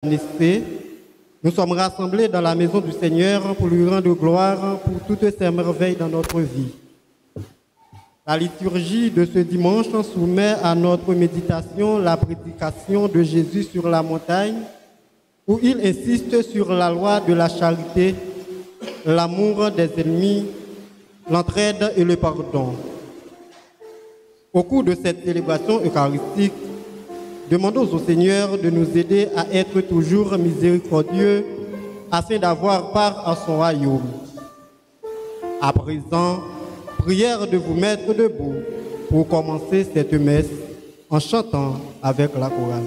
naissait, nous sommes rassemblés dans la maison du Seigneur pour lui rendre gloire pour toutes ses merveilles dans notre vie. La liturgie de ce dimanche soumet à notre méditation la prédication de Jésus sur la montagne, où il insiste sur la loi de la charité, l'amour des ennemis, l'entraide et le pardon. Au cours de cette célébration eucharistique, demandons au Seigneur de nous aider à être toujours miséricordieux afin d'avoir part à son royaume. À présent, prière de vous mettre debout pour commencer cette messe en chantant avec la chorale.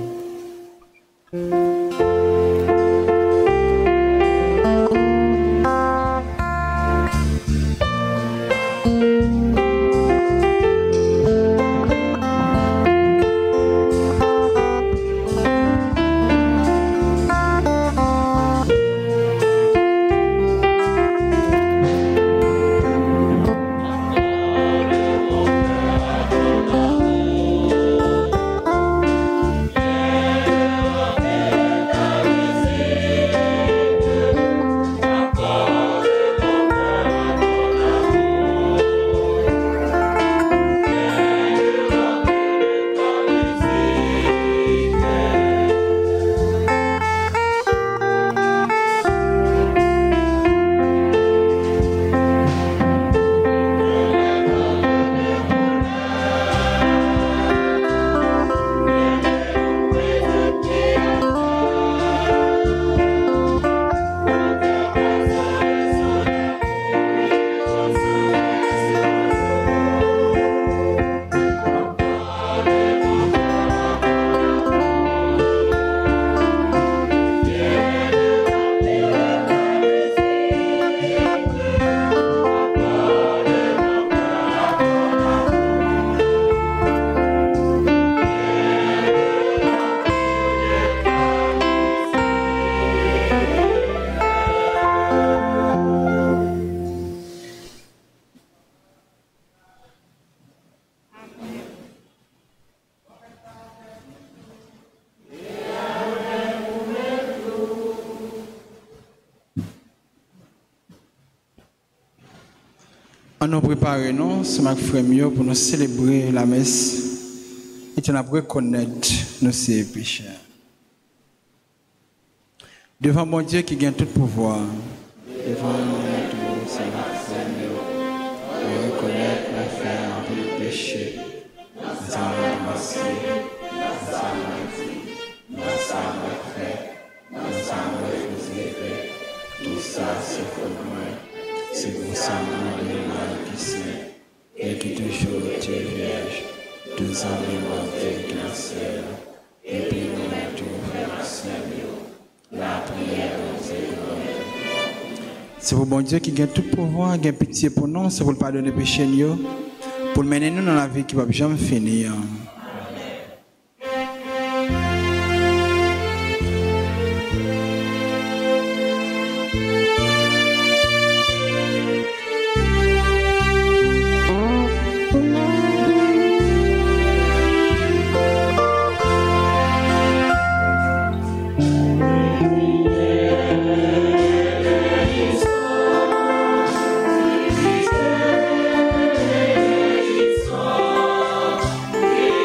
Nous préparons, ce matin, frère, pour nous célébrer la messe et nous reconnaître nos péchés. Devant mon Dieu qui gagne tout pouvoir, devant mon Dieu, Seigneur, pour reconnaître la fin de nos péchés, nous avons merci, nous avons fait, nous avons refusé, tout ça c'est pour moi. C'est pour ça que nous avons et qui toujours été vierge, nous avons été glacés, et puis nous avons tout Seigneur, la prière de Dieu. C'est pour bon Dieu qui gagne tout pouvoir, qui a pitié pour nous, c'est pour pardonner les péchés, pour mener nous dans la vie qui ne va jamais finir. Yeah.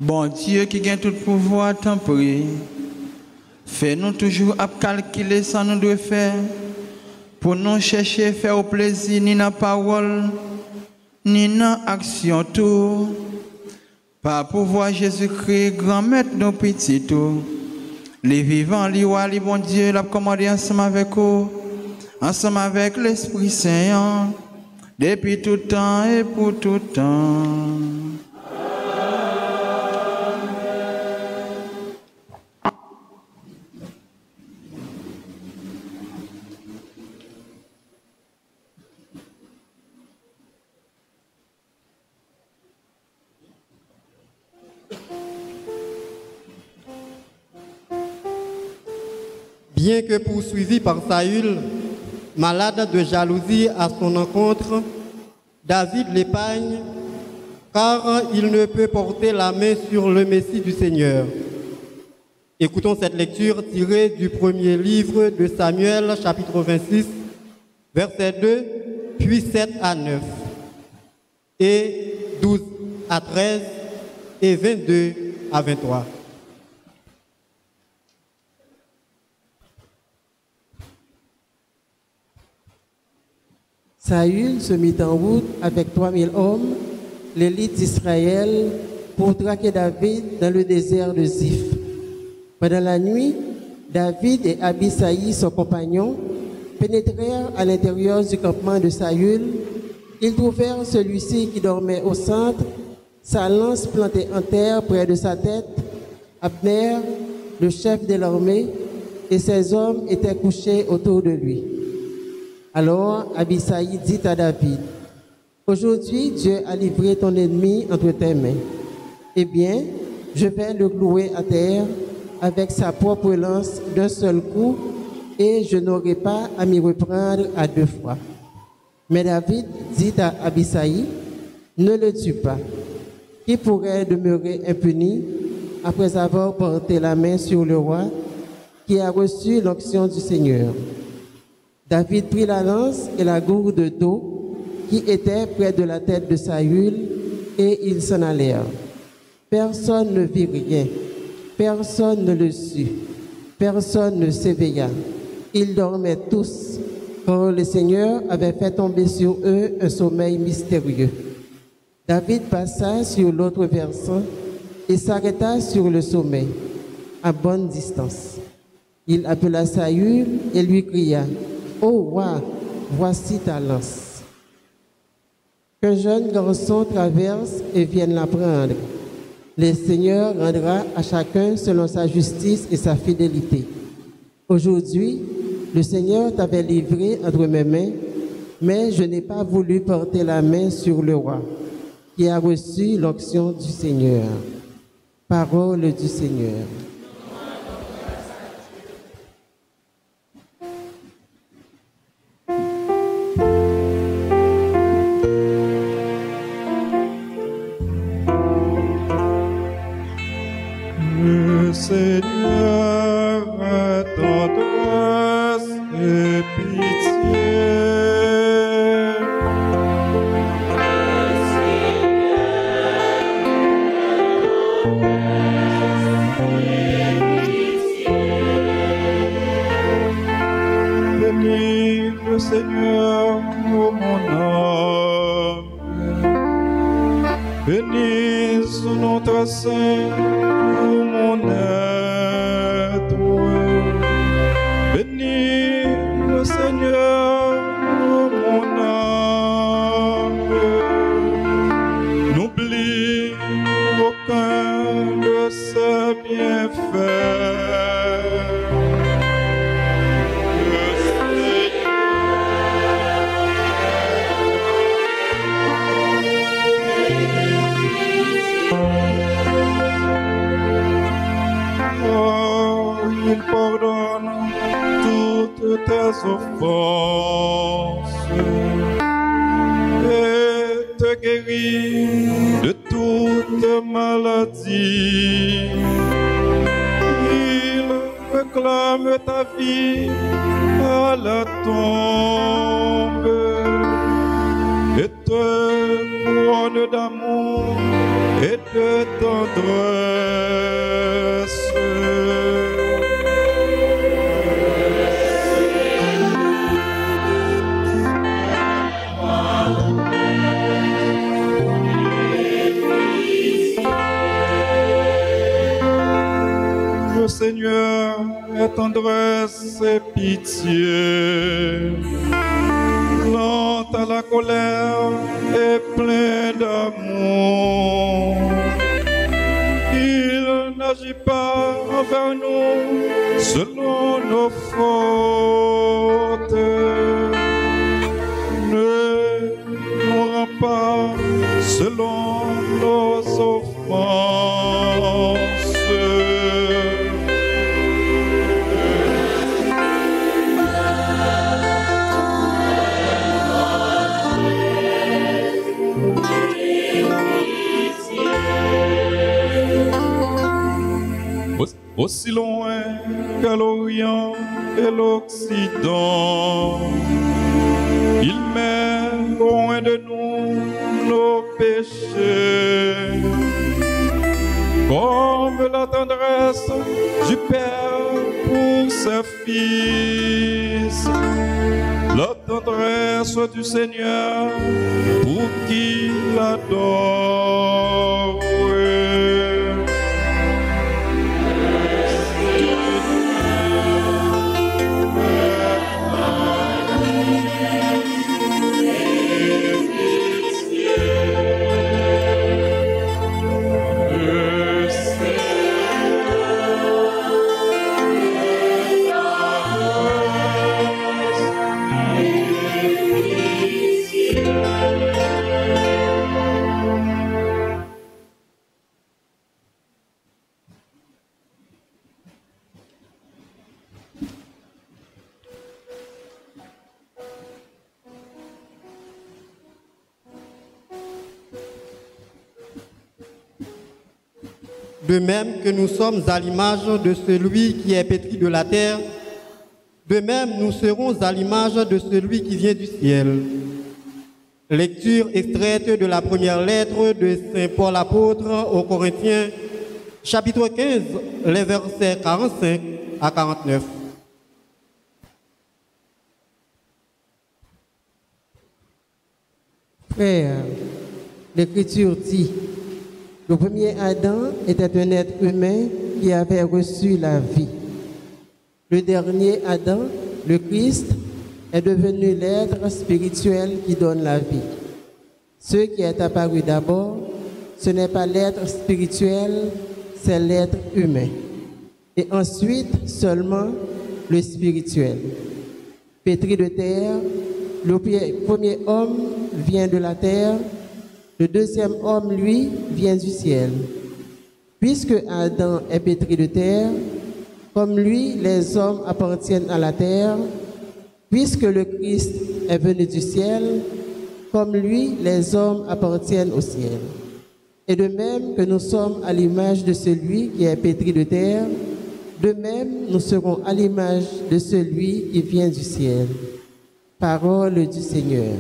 Bon Dieu qui gagne tout pouvoir, t'en prie. Fais-nous toujours à calculer ça nous doit faire. Pour nous chercher faire au plaisir ni dans la parole, ni dans l'action tout. Par pouvoir Jésus-Christ, grand maître nos petits tout. Les vivants, les rois, les bons Dieu, l'a commandé ensemble avec vous, ensemble avec l'Esprit Saint, depuis tout temps et pour tout temps. Bien que poursuivi par Saül, malade de jalousie à son encontre, David l'épargne, car il ne peut porter la main sur le Messie du Seigneur. Écoutons cette lecture tirée du premier livre de Samuel, chapitre 26, versets 2, puis 7 à 9, et 12 à 13, et 22 à 23. Saül se mit en route avec 3000 hommes, l'élite d'Israël, pour traquer David dans le désert de Ziph. Pendant la nuit, David et Abisaï, son compagnon, pénétrèrent à l'intérieur du campement de Saül. Ils trouvèrent celui-ci qui dormait au centre, sa lance plantée en terre près de sa tête. Abner, le chef de l'armée, et ses hommes étaient couchés autour de lui. Alors Abisaï dit à David, « Aujourd'hui, Dieu a livré ton ennemi entre tes mains. Eh bien, je vais le clouer à terre avec sa propre lance d'un seul coup, et je n'aurai pas à m'y reprendre à 2 fois. » Mais David dit à Abisaï, « Ne le tue pas. Qui pourrait demeurer impuni après avoir porté la main sur le roi qui a reçu l'onction du Seigneur? » David prit la lance et la gourde d'eau qui était près de la tête de Saül, et ils s'en allèrent. Personne ne vit rien, personne ne le sut, personne ne s'éveilla. Ils dormaient tous, car le Seigneur avait fait tomber sur eux un sommeil mystérieux. David passa sur l'autre versant et s'arrêta sur le sommet, à bonne distance. Il appela Saül et lui cria, « Oh roi, voici ta lance. » Qu'un jeune garçon traverse et vienne la prendre. Le Seigneur rendra à chacun selon sa justice et sa fidélité. Aujourd'hui, le Seigneur t'avait livré entre mes mains, mais je n'ai pas voulu porter la main sur le roi, qui a reçu l'onction du Seigneur. Parole du Seigneur. Le Seigneur a tendresse et pitié. Bénis le Seigneur, ô mon âme. Bénis notre Saint, tout mon être. Bénis le Seigneur, ô mon âme. N'oublie aucun de ses bienfaits. Il pardonne toutes tes offenses et te guérit de toute maladie. Il réclame ta vie à la tombe et te bornes d'amour et de tendresse. Le Seigneur est tendresse et pitié, lent à la colère et plein d'amour. Il n'agit pas envers nous selon nos fautes, ne nous rend pas selon nos offenses. Aussi loin qu'à l'Orient et l'Occident, il met loin de nous nos péchés. Comme la tendresse du Père pour ses fils, la tendresse du Seigneur pour qui l'adore. De même que nous sommes à l'image de celui qui est pétri de la terre, de même nous serons à l'image de celui qui vient du ciel. Lecture extraite de la première lettre de Saint Paul apôtre aux Corinthiens, chapitre 15, les versets 45 à 49. Frères, l'Écriture dit: le premier Adam était un être humain qui avait reçu la vie. Le dernier Adam, le Christ, est devenu l'être spirituel qui donne la vie. Ce qui est apparu d'abord, ce n'est pas l'être spirituel, c'est l'être humain. Et ensuite seulement le spirituel. Pétri de terre, le premier homme vient de la terre. Le deuxième homme, lui, vient du ciel. Puisque Adam est pétri de terre, comme lui, les hommes appartiennent à la terre. Puisque le Christ est venu du ciel, comme lui, les hommes appartiennent au ciel. Et de même que nous sommes à l'image de celui qui est pétri de terre, de même nous serons à l'image de celui qui vient du ciel. Parole du Seigneur.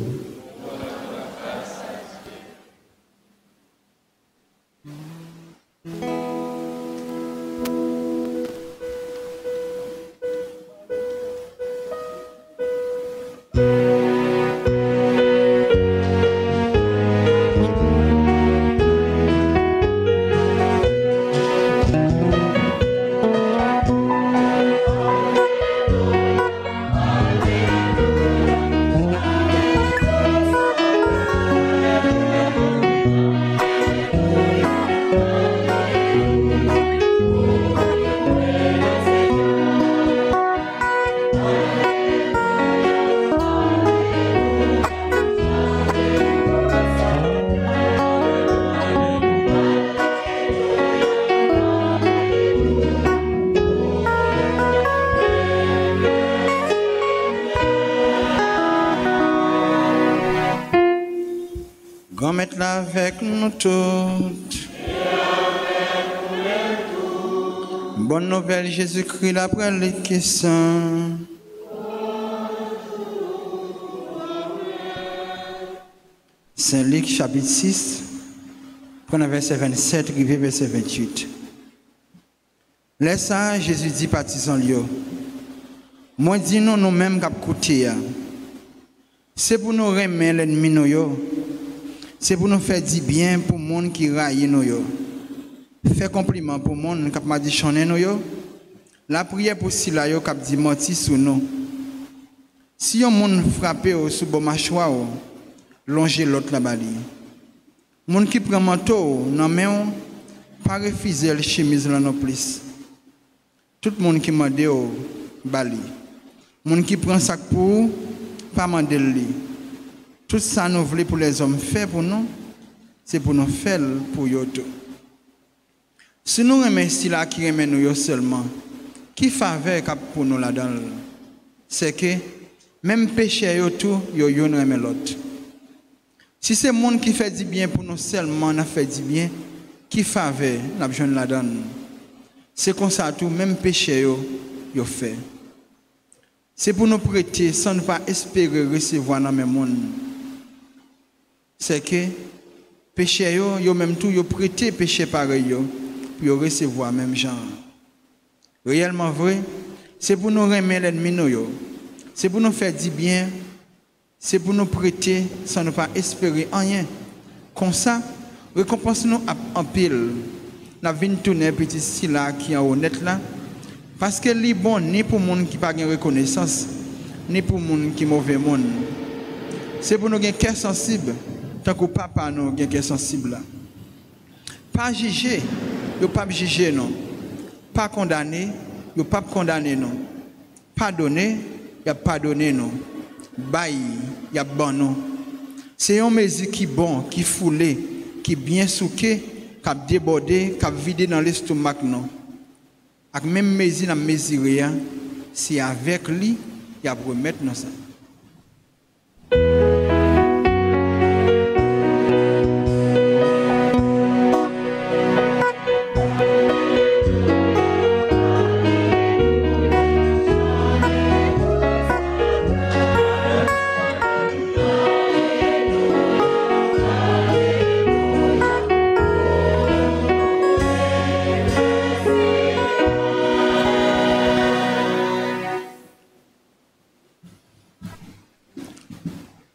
Mettez-la avec nous toutes. Bonne nouvelle, Jésus-Christ, après les questions. Saint-Luc chapitre 6, prenons verset 27, arrivé verset 28. Laisse ça, Jésus dit partisan Lio. Moi dis nous-mêmes qui coûté. C'est pour nous remettre l'ennemi nous. C'est pour nous faire du bien pour le monde qui raille nous. Faire compliment pour le monde qui m'a dit chanter nous. La prière pour Sila qui a dit menti sur nous. Si un monde frappé sous bon mâchoire, longer l'autre là-bas. Monde qui prend manteau, non mais pas refuser le chemise là non plus. Tout le monde qui m'a dit bali. Monde qui prend sac pour pas mandé lui. Tout ça nous voulons pour les hommes faire pour nous, c'est pour nous faire pour eux tout. Si nous remercions là qui remet nous seulement, qui faveur pour nous là-dedans, c'est que même péché yo tout, yo remet l'autre. Si c'est le monde qui fait du bien pour nous seulement, on a fait du bien, qui faveur n'a besoin là-dedans. C'est comme ça tout, même péché yo fait. C'est pour nous prêter sans ne pas espérer recevoir dans le monde. C'est que péché yo même tout yo prêter péché pareil yo pour recevoir même genre. Réellement vrai, c'est pour nous remettre l'ennemi nous. C'est pour nous faire du bien. C'est pour nous prêter sans ne pas espérer rien. Comme ça, récompense nous en pile. La vie tourner petit style là qui est honnête là. Parce que c'est bon ni pour les gens qui n'ont pas de reconnaissance, ni pour les gens qui sont mauvais monde. C'est pour nous qui cœur sensible, tant que papa nous qui cœur sensible là. Pas juger, yo pas juger non. Pas condamner, yo pas condamner non. Pardonner, y a pardonner non. Bail, y a bon non. C'est un mesure qui bon, qui foulé, qui bien souqué, qui a débordé, qui a vidé dans l'estomac non. Avec même mesure dans mesurer, c'est avec lui, il y a remettre dans ça.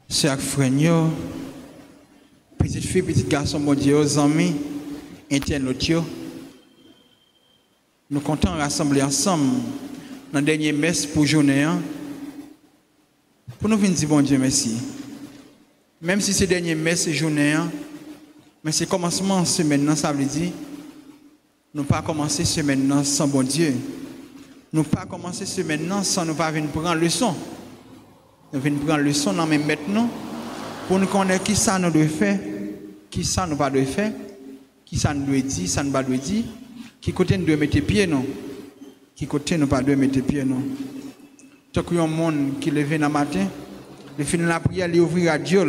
Chers frères, petites filles, petits garçons, mon Dieu, amis, internautes, nous comptons rassembler ensemble dans la dernière messe pour journée pour nous venir dire bon Dieu merci. Même si c'est dernière messe journée, mais c'est commencement semaine, ça veut dire nous pas commencer semaine sans bon Dieu. Nous pas commencer semaine sans nous pas venir prendre leçon. Nous venons prendre le son même maintenant pour nous connaître qui ça nous doit faire, qui ça nous pas doit faire, qui ça nous doit dire, ça nous pas doit dire, qui côté nous doit mettre pied non, qui côté nous pas doit mettre pied non. Tant qu'il y a un monde qui lève dans matin, il finit la prière, il ouvre la radio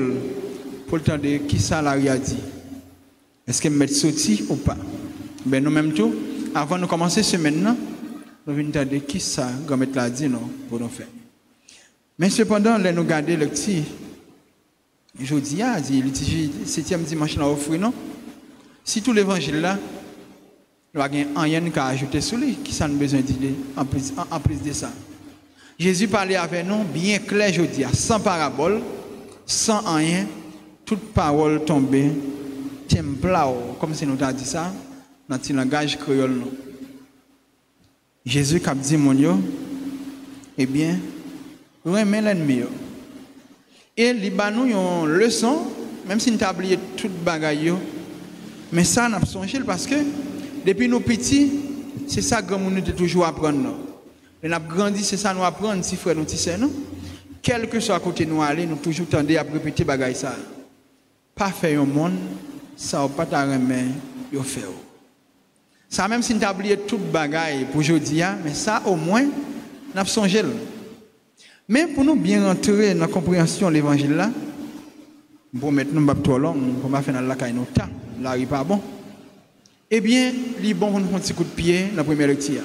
pour le temps de qui ça la dit. Est-ce que mettre sorti ou pas? Ben nous même tout, avant de commencer semaine nous venons de qui ça va mettre la dit non pour nous faire. Mais cependant, là, nous gardons le petit. Jeudi, le 7e dimanche, là, offre, non? Si tout l'évangile là, nous avons rien qu'à ajouter sur lui, qui ça nous besoin d'idée en plus de ça. Jésus parlait avec nous bien clair, jeudi, sans parabole, sans rien, toute parole tombée, templao, comme si nous avons dit ça, dans le langage créole. Jésus a dit, mon Dieu, eh bien, remet l'ennemi. Et il y a une leçon, même si nous avons oublié toute bagaille, mais ça, nous avons songé parce que depuis nos petits, c'est ça que nous devons toujours apprendre. Et nous avons grandi, c'est ça nous apprendre, si frère nous disent non. Quel que soit à côté de nous aller, nous toujours tendons à répéter bagaille ça. Pas faire un monde, ça va pas t'arrêter, il fait. Ça, même si nous avons oublié toute bagaille pour aujourd'hui, mais ça, au moins, nous avons songé. Mais pour nous bien rentrer dans la compréhension de l'évangile là, pour maintenant pas trop long, pour pas faire dans la caille nous temps, là il pas bon. Eh bien, il est bon pour nous prendre un petit coup de pied dans la première lecture.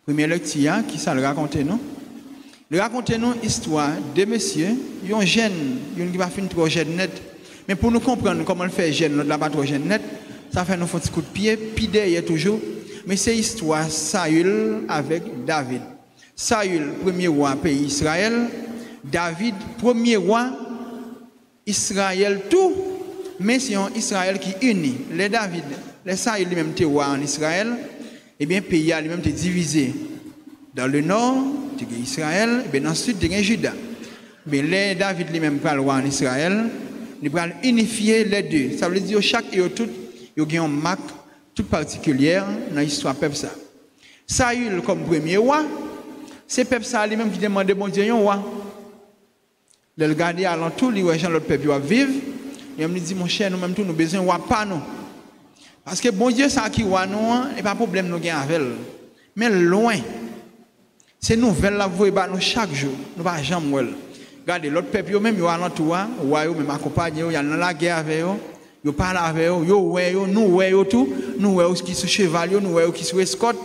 Première lecture qui ça le raconte non? de raconter nous histoire de messieurs, ils ont jeune, ils qui va finir trop jeune net. Mais pour nous comprendre comment le fait jeune, l'autre là pas trop jeune net, ça fait nous faire un petit coup de pied, puis derrière toujours. Mais c'est histoire Saül avec David. Saül, premier roi pays Israël. David, premier roi Israël tout. Mais c'est un Israël qui unit. Les David, les Saül lui-même était roi en Israël. Eh bien, le pays lui-même était divisé. Dans le nord, tu as Israël, et bien dans le sud, tu as Juda. Mais les David lui-même pas le roi en Israël. Il va unifier les deux. Ça veut dire chaque et tout, il y a une marque toute particulière dans l'histoire peuple ça. Saül comme premier roi, c'est peuple ça lui-même qui demande bon Dieu un roi. Le regarder alentour, il voit l'autre peuple va vivre. Et me dit mon cher, nous même tout nous besoin roi pas nous. Parce que bon Dieu ça qui roi nous, et pas problème nous gain avec. Mais loin. C'est nouvelle la voix nous chaque jour. Nous pas jamais voir. Regardez l'autre peuple même yo alentour, roi yo même accompagné, il y a dans la guerre avec eux. Yo parle avec eux, yo ouais yo, nous ouais yo tout, nous ouais qui sur cheval yo, nous ouais qui sur escorte.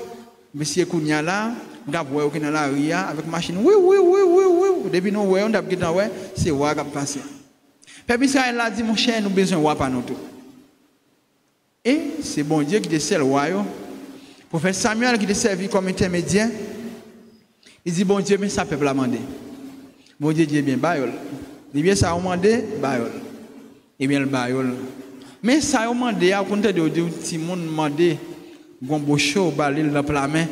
Monsieur Kounia là, on a ouais qui dans la rue avec machine. Oui. Depuis nous ouais, on a dit ouais, c'est roi qui a passé. Peuple Israël a dit mon cher, nous besoin roi pas nous tout. Et c'est bon Dieu qui décèle roi yo. Prophète Samuel qui est servi comme intermédiaire. Il dit bon Dieu mais ça peuple a demandé. Bon Dieu dit bien bayol. Il bien ça a demandé bayol. Et bien le bayol. Mais ça a demandé à compter de petit monde demandé gombo chaud balil dans la main.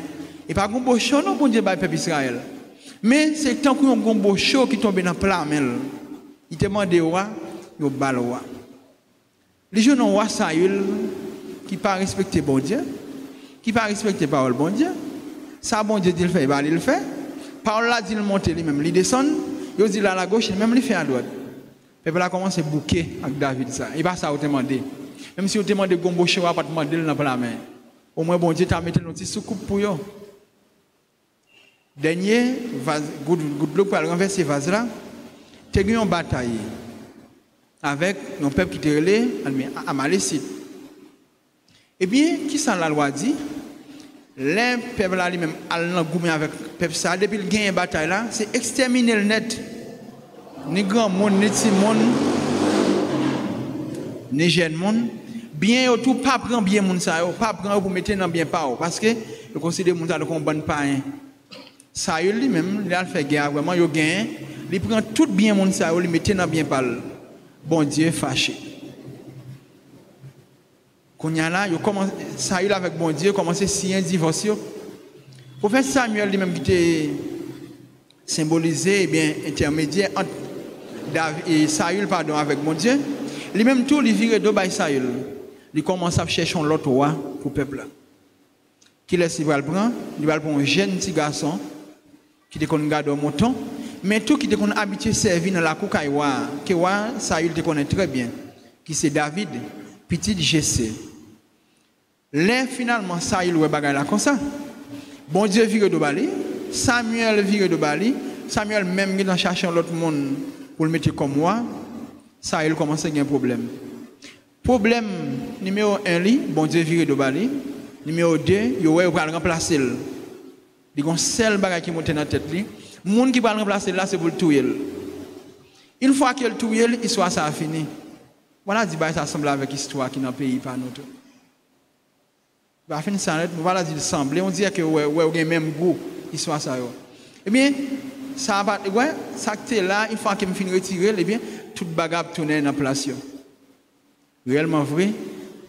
Et pas gombo chaud non bon Dieu bay peuple Israël. Mais c'est tant que gombo chaud qui tombe dans la main. Il te demande roi, il bal roi. Les jeunes roi Saül qui pas respecter bon Dieu, qui pas respecter parole bon Dieu. Ça bon Dieu dit le fait, il le fait. Parole là dit le monter lui-même, il descend, il dit là à la gauche, il même il fait à droite. Et puis là commence à bouquer avec David ça. Il va ça vous demander. Même si vous demandez gombo chaud pas demander dans la main. Au moins bon Dieu t'a mis une petite soucoupe pour yo. Dernier vase goutte d'eau pour renverser vase là. Tu as eu une bataille avec un peuple qui était relé Amalécite. Eh bien, qui ça la loi dit? Les peuples là lui-même allant goumer avec peuple ça depuis le gain bataille là, c'est exterminer le net. Ni grand monde, ni petit monde, ni jeune monde, bien au tout pas prendre bien monde ça, pas prendre pour mettre dans bien pas parce que le considère monde ça comme bon pain. Ça lui-même, il a fait guerre vraiment yo gain, il prend tout bien monde ça, il mettre dans bien pas. Bon Dieu fâché. Quand il y a là, il commence ça avec bon Dieu, commencer signer un divorce. Prophète Samuel lui-même qui était symbolisé, bien intermédiaire entre David et Saül pardon avec mon Dieu. Lui-même tout, il vire de by Saül. Il commence à chercher l'autre roi pour le peuple. Qui laisse il va le prendre? Il va le prendre un jeune petit garçon qui était qu'on garde au mouton, mais tout qui était qu'on habitué servir dans la cour que roi Saül te connaît très bien, qui c'est David, petit Jessé. Là finalement Saül ouais bagarre là comme ça. Bon Dieu vire de Bali, Samuel vire de Bali, Samuel même qui dans chercher l'autre monde pour le mettre comme moi, Saül commence à avoir un problème. Problème numéro 1, bon Dieu vire de Bali. Numéro 2, il va remplacer. Il y a un seul bagage qui monte dans la tête. Le monde qui va remplacer là, c'est pour le tuer. Une fois qu'il tue, l'histoire ça a fini. Voilà, ça semble avec l'histoire qui est dans le pays par nous. Va finir ça, voilà, il semble. On dit que ouais, a même goût, l'histoire ça. Eh bien, ça va, ouais, ça qui est là, une fois qu'il me finit de retirer, eh bien, toute bagarre tourne dans la place. Réellement vrai,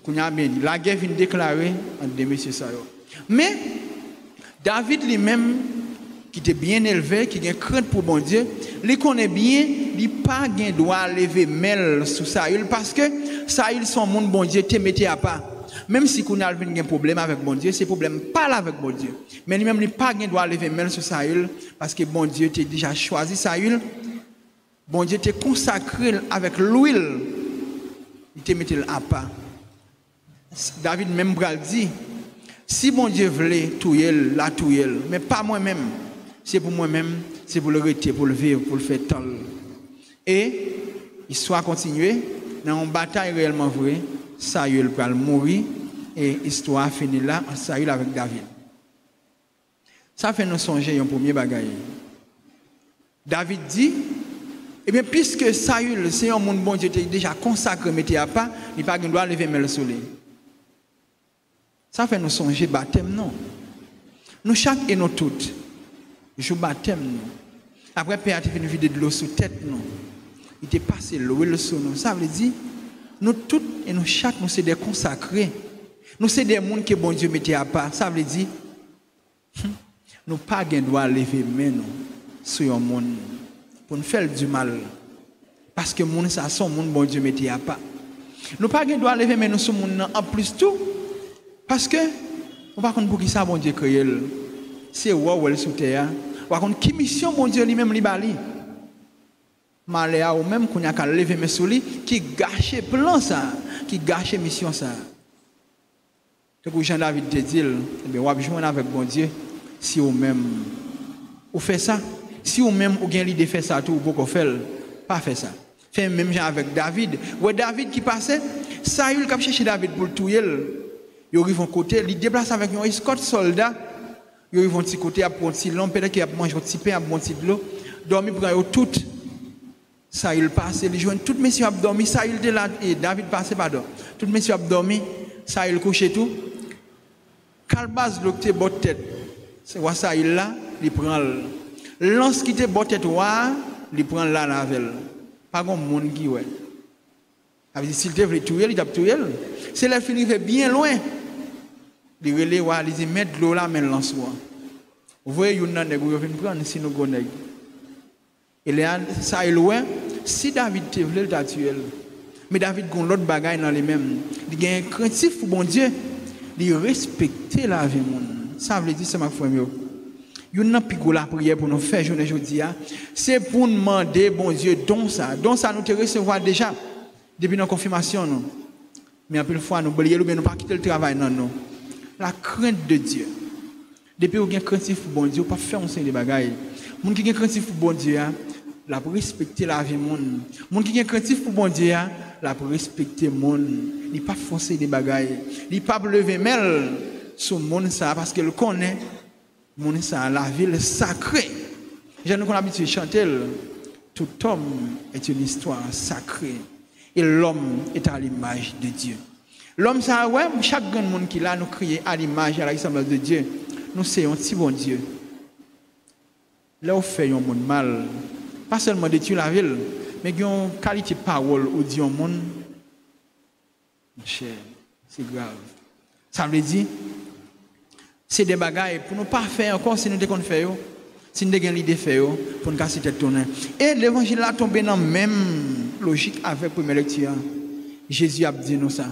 qu'on a bien dit, la guerre vient déclarer entre deux messieurs ça. Mais David lui-même, qui était bien élevé, qui a une crainte pour bon Dieu, il connaît bien, il n'a pas de droit lever mêle sur Saül parce que Saül, son monde, bon Dieu, te mettait à part. Même si on a un problème avec bon Dieu, c'est problème pas là avec bon Dieu. Mais lui-même, il n'a pas de droit lever mêle sur Saül parce que bon Dieu t'a déjà choisi Saül. Bon Dieu t'a consacré avec l'huile. Il te mettait à part. David même dit, si bon Dieu voulait tuer, la tuer, mais pas moi-même. C'est pour moi-même, c'est pour le retirer, pour le vivre, pour le faire tant. Et l'histoire continue, dans une bataille réellement vraie, Saül va mourir et l'histoire finit là, Saül avec David. Ça fait nous songer un premier bagaille. David dit, eh bien, puisque Saül, c'est un monde bon Dieu déjà consacré, mettez à pas, il n'y a pas de droit lever le soleil. Ça fait nous songer baptême, non? Nous chaque et nous toutes, jour baptême, nous. Après, Père a fait une vidéo de l'eau sous tête, nous. Il était passé l'eau et le son, nous. Ça veut dire, nous toutes et nous chaque, nous sommes des consacrés. Nous sommes des gens que bon Dieu mettait à part. Ça veut dire, nous pas de droit lever main sur un monde pour nous faire du mal. Parce que monde ça son monde bon Dieu mettait à part. Nous pas de droit lever main sur monde en plus tout. Parce que on va contre pour qui ça bon Dieu créé. C'est roi ou sous terre. Par contre qui mission bon Dieu lui-même li bali. Maléa ou même qu'on a qu'à lever mes sur lui qui gâche plan ça, qui gâche mission ça. Que Jean David te dit, eh bien, on va joindre avec bon Dieu si vous même ou fait ça. Si vous même ou gain l'idée de faire ça tout ou pas faire, pas faire ça. Fait même genre avec David. Ouais David qui passait, Saül qui cherché David pour le tuer. Ils arrivent en côté, ils déplacent avec un escorte soldat. Ils arrivent en petit côté à prendre un petit lampe, peut-être qu'il a mangé un petit pain, à boire un petit de l'eau, dormi pour eux tout. Saül passe, ils joignent tout messieurs a dormi, Saül de là et David passe pardon. Tout messieurs a dormi, Saül couché tout. Calbaz l'octé bot tête. C'est quoi Saül là, il prend lance qui te bot tête il prend là la veille. Pas grand monde qui ouais. Avec s'il te veut tuer, il t'a tué. C'est là qu'il fait bien loin. Il relève il dit mettre l'eau là mais lance moi. Vous voyez une nèg vous venez prendre si nous go nèg. Et là ça est loin, si David te veut t'a tué. Mais David gon l'autre bagaille dans les mêmes. Il gagne un craintif pour bon Dieu. Il respecter la vie monde. Ça veut dire c'est ma frère yo. Yon nan pigo la prière pour nous faire journée aujourd'hui, c'est pour nous demander bon Dieu don ça nous te recevoir déjà depuis notre confirmation nous. Mais après une fois nous oublier ou bien nous pas quitter le travail non non. La crainte de Dieu. Depuis ou gen craintif pour bon Dieu, pas faire un série de bagailles. Moun qui gen craintif pour bon Dieu, la pour respecter la vie monde. Moun qui gen craintif pour bon Dieu, la pour respecter monde. Il pas foncer des bagailles. Il pas lever mêle sur monde ça parce que le connaît. Monde ça la ville sacrée. J'ai nous qu'on habitué à chanter tout homme est une histoire sacrée et l'homme est à l'image de Dieu. L'homme ça ouais chaque grand monde qui là nous créé à l'image et à la ressemblance de Dieu. Nous c'est un petit bon Dieu. Là on fait un monde mal, pas seulement détruire la ville, mais une qualité de parole ou dit un monde cher, c'est grave. Ça veut dire c'est des bagailles pour nous pas faire encore si nous devons faire si nous devons l'idée faire pour nous casser tête tourner. Et l'évangile a tombé dans même logique avec première lecture. Jésus a dit nous ça.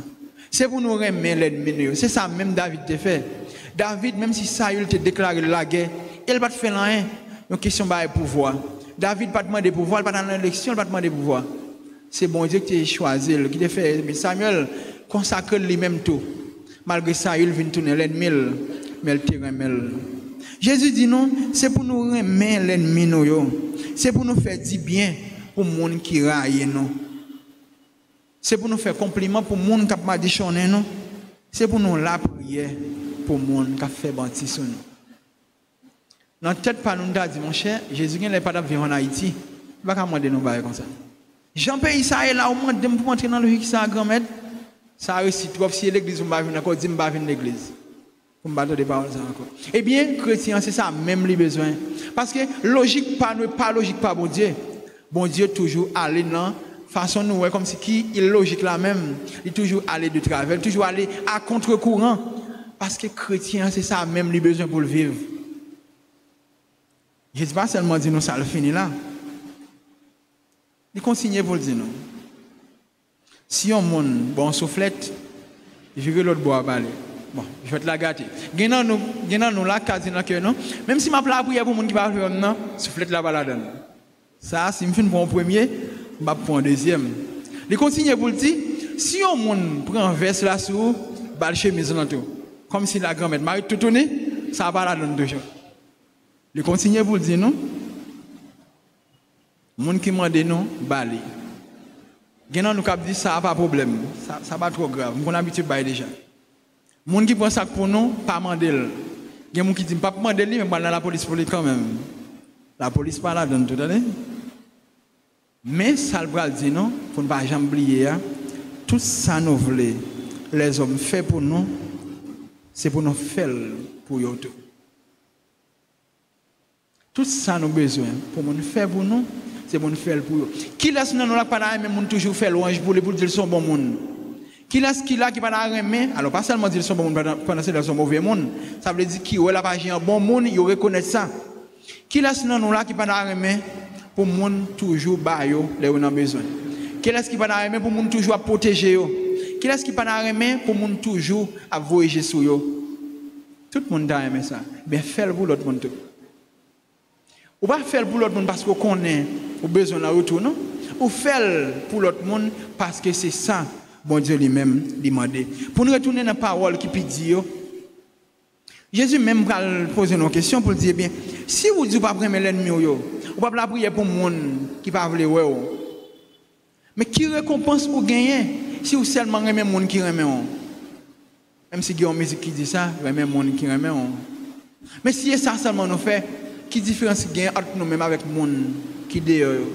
C'est pour nous remettre l'ennemi. C'est ça même David te fait. David même si Saül te déclaré la guerre, il va te faire rien. Une question de pouvoir. David pas demander pouvoir, il pas dans l'élection, il pas demander pouvoir. C'est bon Dieu qui t'a choisi, qui t'a fait. Mais Samuel consacre lui-même tout. Malgré ça, il vient tourner l'ennemi, mais il te remet. Jésus dit non, c'est pour nous remettre l'ennemi. C'est pour nous faire du bien pour les gens qui raillent nous. C'est pour nous faire compliment pour les gens qui ont dit nous. C'est pour nous la prière pour les gens qui ont fait bâtir sur nous. Dans la tête, par nous, dit mon cher, Jésus n'est pas d'avenir en Haïti. Il ne va pas demander nous comme ça. Jean-Pierre, ça est là, au moins, pour entrer dans le riz, ça a grand-mère. Ça a réussi trop. Si l'église, on va venir encore, dit, on va venir l'église. On va donner des paroles encore. Eh bien, chrétien, c'est ça, même les besoins. Parce que logique, pas logique, pas bon Dieu. Bon Dieu, toujours aller dans façon nous, comme si qui est logique là même. Il toujours aller de travers, toujours aller à contre-courant. Parce que chrétien, c'est ça, même les besoins pour le vivre. Je ne dis pas seulement dire nous, ça le finit là. Il continue pour le dire nous. Si on monte, bon, soufflette, je vais l'autre bois à balai. Bon, je vais te la gâter. Gagnant nous là, quasiment que non. Même si ma prière pour les gens qui va faire non, soufflette la balade. Ça, si je fais pour un premier, je vais pour un deuxième. Il continue pour le dire, si on monte, prend un verse là sous, balle chemise dans tout. Comme si la grand-mère m'a tout tourné, ça va la donner toujours. Il continue pour le dire non. Les gens qui m'ont dit non, balé. Gagnant nous cap dit ça pas problème, ça pas trop grave. On a habitué bailler déjà. Les gens qui prend ça pour nous, pas mandel. Il y a des gens qui disent pas mandel mais dans la police pour lui quand même. La police pas là dans tout à l'heure. Mais ça le dit non, pour ne pas jamais oublier, tout ça nous voulons, les hommes fait pour nous, c'est pour nous faire pour eux. Tout ça nous besoin pour nous faire pour nous, c'est pour nous faire pour eux. Qui laisse nous là pas aimer moun toujours faire louange pour les pour dire son bon monde. Qui laisse qui là qui pas aimer, alors pas seulement dire son bon monde pendant c'est son mauvais monde, ça veut dire qui ouais là pas un bon monde, il reconnaît ça. Qui laisse nous là qui pas aimer pour moun toujours ba yo les on a besoin. Qui laisse qui pas aimer pour moun toujours protéger yo. Qui laisse qui pas aimer pour moun toujours à voyager sur yo. Tout le monde a aimé ça. Ben faire pour l'autre monde. Ou pas faire pour l'autre monde parce qu'on connaît ou besoin de retour non. Ou faire pour l'autre monde parce que c'est ça bon Dieu lui-même demandé. Pour nous retourner dans la parole qui peut dire Jésus même va poser une question pour dire bien si vous dites pas aimer l'ennemi ou pas la prier pour monde qui pas veut ouais. Mais qui récompense ou gagner si vous seulement aimer monde qui aime on. Même si il y a une musique qui dit ça, aimer monde qui aime on. Mais si c'est ça seulement nous fait, qui différence gagne entre nous même avec monde qui dehors.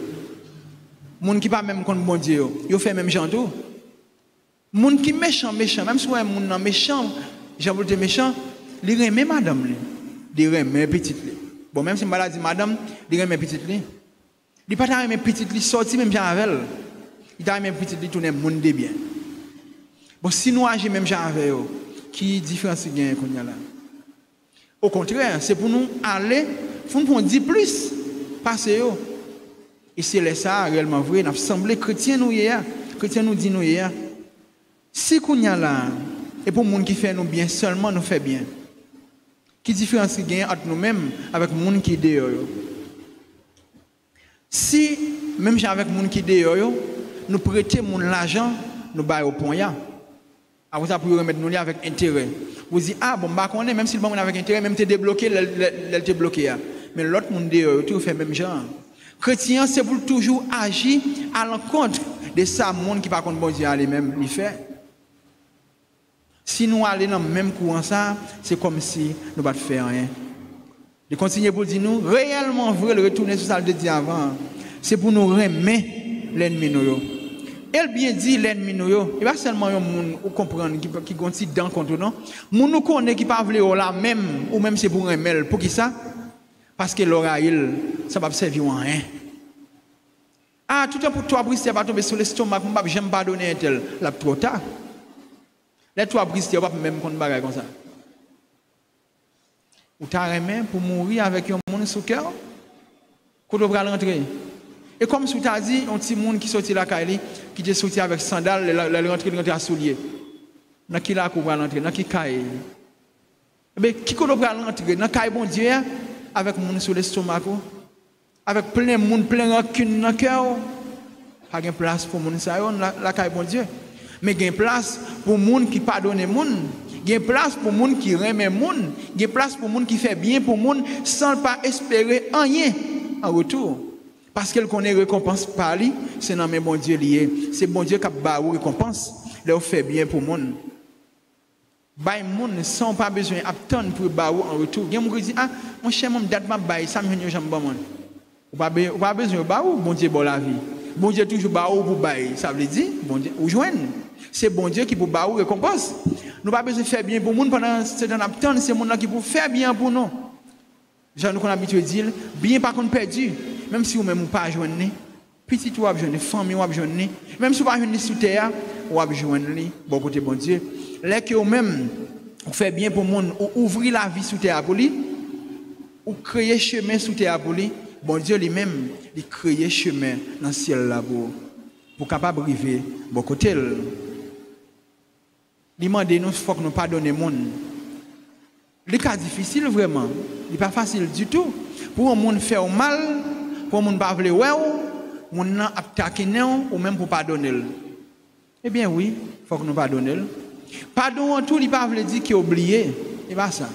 Monde qui pas même contre bon Dieu, yo fait même genre tout. Monde qui méchant même si un monde méchant, j'avoue te méchant, il remet madame lui. Il remet petite lui. Bon même si je dit madame, il remet petite lui. Il pas ta remet petite lui sorti même genre avec elle. Il t'a remet petite lui tourner monde de bien. Bon si nous agissons même genre avec eux, qui différence gagne qu'on y a là. Au contraire, c'est pour nous aller, pour nous dire plus, passer eux. Et c'est ça réellement vrai, nous semblé chrétien nous hier, chrétien nous dit nous hier. Si qu'on y a là, et pour les gens qui fait nous bien, seulement nous fait bien. Qui différence gagne entre nous-mêmes avec les gens qui dehors. Si, même avec les gens qui dehors, nous prêtons l'argent, nous baillons au point là. Après ça, pour remettre nous avec intérêt. Vous dites, ah bon, bah, même si le bon avec intérêt, même t'es débloqué, elle t'est bloqué. Mais l'autre monde dehors, tout fait même genre. Chrétien, c'est pour toujours agir à l'encontre de ça, monde qui par contre bon Dieu lui-même lui fait. Si nous allons dans le même courant ça, c'est comme si nous ne pas faire rien. De continuer pour dire nous, réellement vrai, le retourner sur ça le dit avant, c'est pour nous remettre l'ennemi nous. Elle bien dit l'ennemi nous, il pas seulement un monde ou comprendre qui gonti dans contre nous. Moun nous connaît qui pas vle là même ou même c'est pour remettre pour qui ça? Parce que l'oreille ça va servir à rien. Ah tout temps pour toi briser va tomber sur l'estomac, on va jamais pardonner un tel, là trop tard. Les trois briser va même contre bagarre comme ça. Ou t'as remis pour mourir avec un monde sous cœur qu'on devra rentrer. Et comme tu as dit, un petit monde qui sortit la caille, qui est sorti avec sandales, il rentre à soulier. Dans qui là qu'on va rentrer, dans qui caille. Mais qui qu'on devra rentrer dans caille bon Dieu avec monde sur l'estomac, avec plein de monde, plein de rancune dans le cœur. Pas de place pour monde ça la caille bon Dieu. Mais il y a place pour monde qui pardonne monde. Il y a place pour monde qui remet monde. Il y a place pour monde qui fait bien pour monde sans pas espérer rien en retour. Parce qu'elle connaît récompense par lui, c'est dans mes bon Dieu lié. C'est bon Dieu qui a baou récompense. Il fait bien pour monde. Bail monde sans pas besoin d'attendre pour baou en retour. Il y a des gens qui disent ah mon cher mon date m'a bail ça me fait jamais bon monde. Ou pas besoin de baou, bon Dieu bon la vie. Bon Dieu toujours baou pour bail. Ça veut dire bon Dieu ou joindre. C'est bon Dieu qui pour baou récompense. Nous pas besoin de faire bien pour monde pendant c'est un attendre c'est monde là qui pour faire bien pour nous. Jean nous qu'on habitué dire bien par contre perdu. Même si vous même pas joindre petit ou joindre famille ou joindre même si vous pas joindre sous terre ou joindre bon côté bon Dieu là que vous même vous fait bien pour monde ou ouvrir la vie sous terre pour lui ou créer chemin sous terre pour lui bon Dieu lui-même il créer chemin dans le ciel là pour capable arriver bon côté demander nous faut que nous pardonner monde le cas difficile vraiment il pas facile du tout pour un monde faire mal pour moun pas vle ouais moun nan attaquer ou même pour pardonner. Eh bien oui, faut que nous pardonner. Pardon en tout, il pas veut dire qu'il oublié, et pas ça.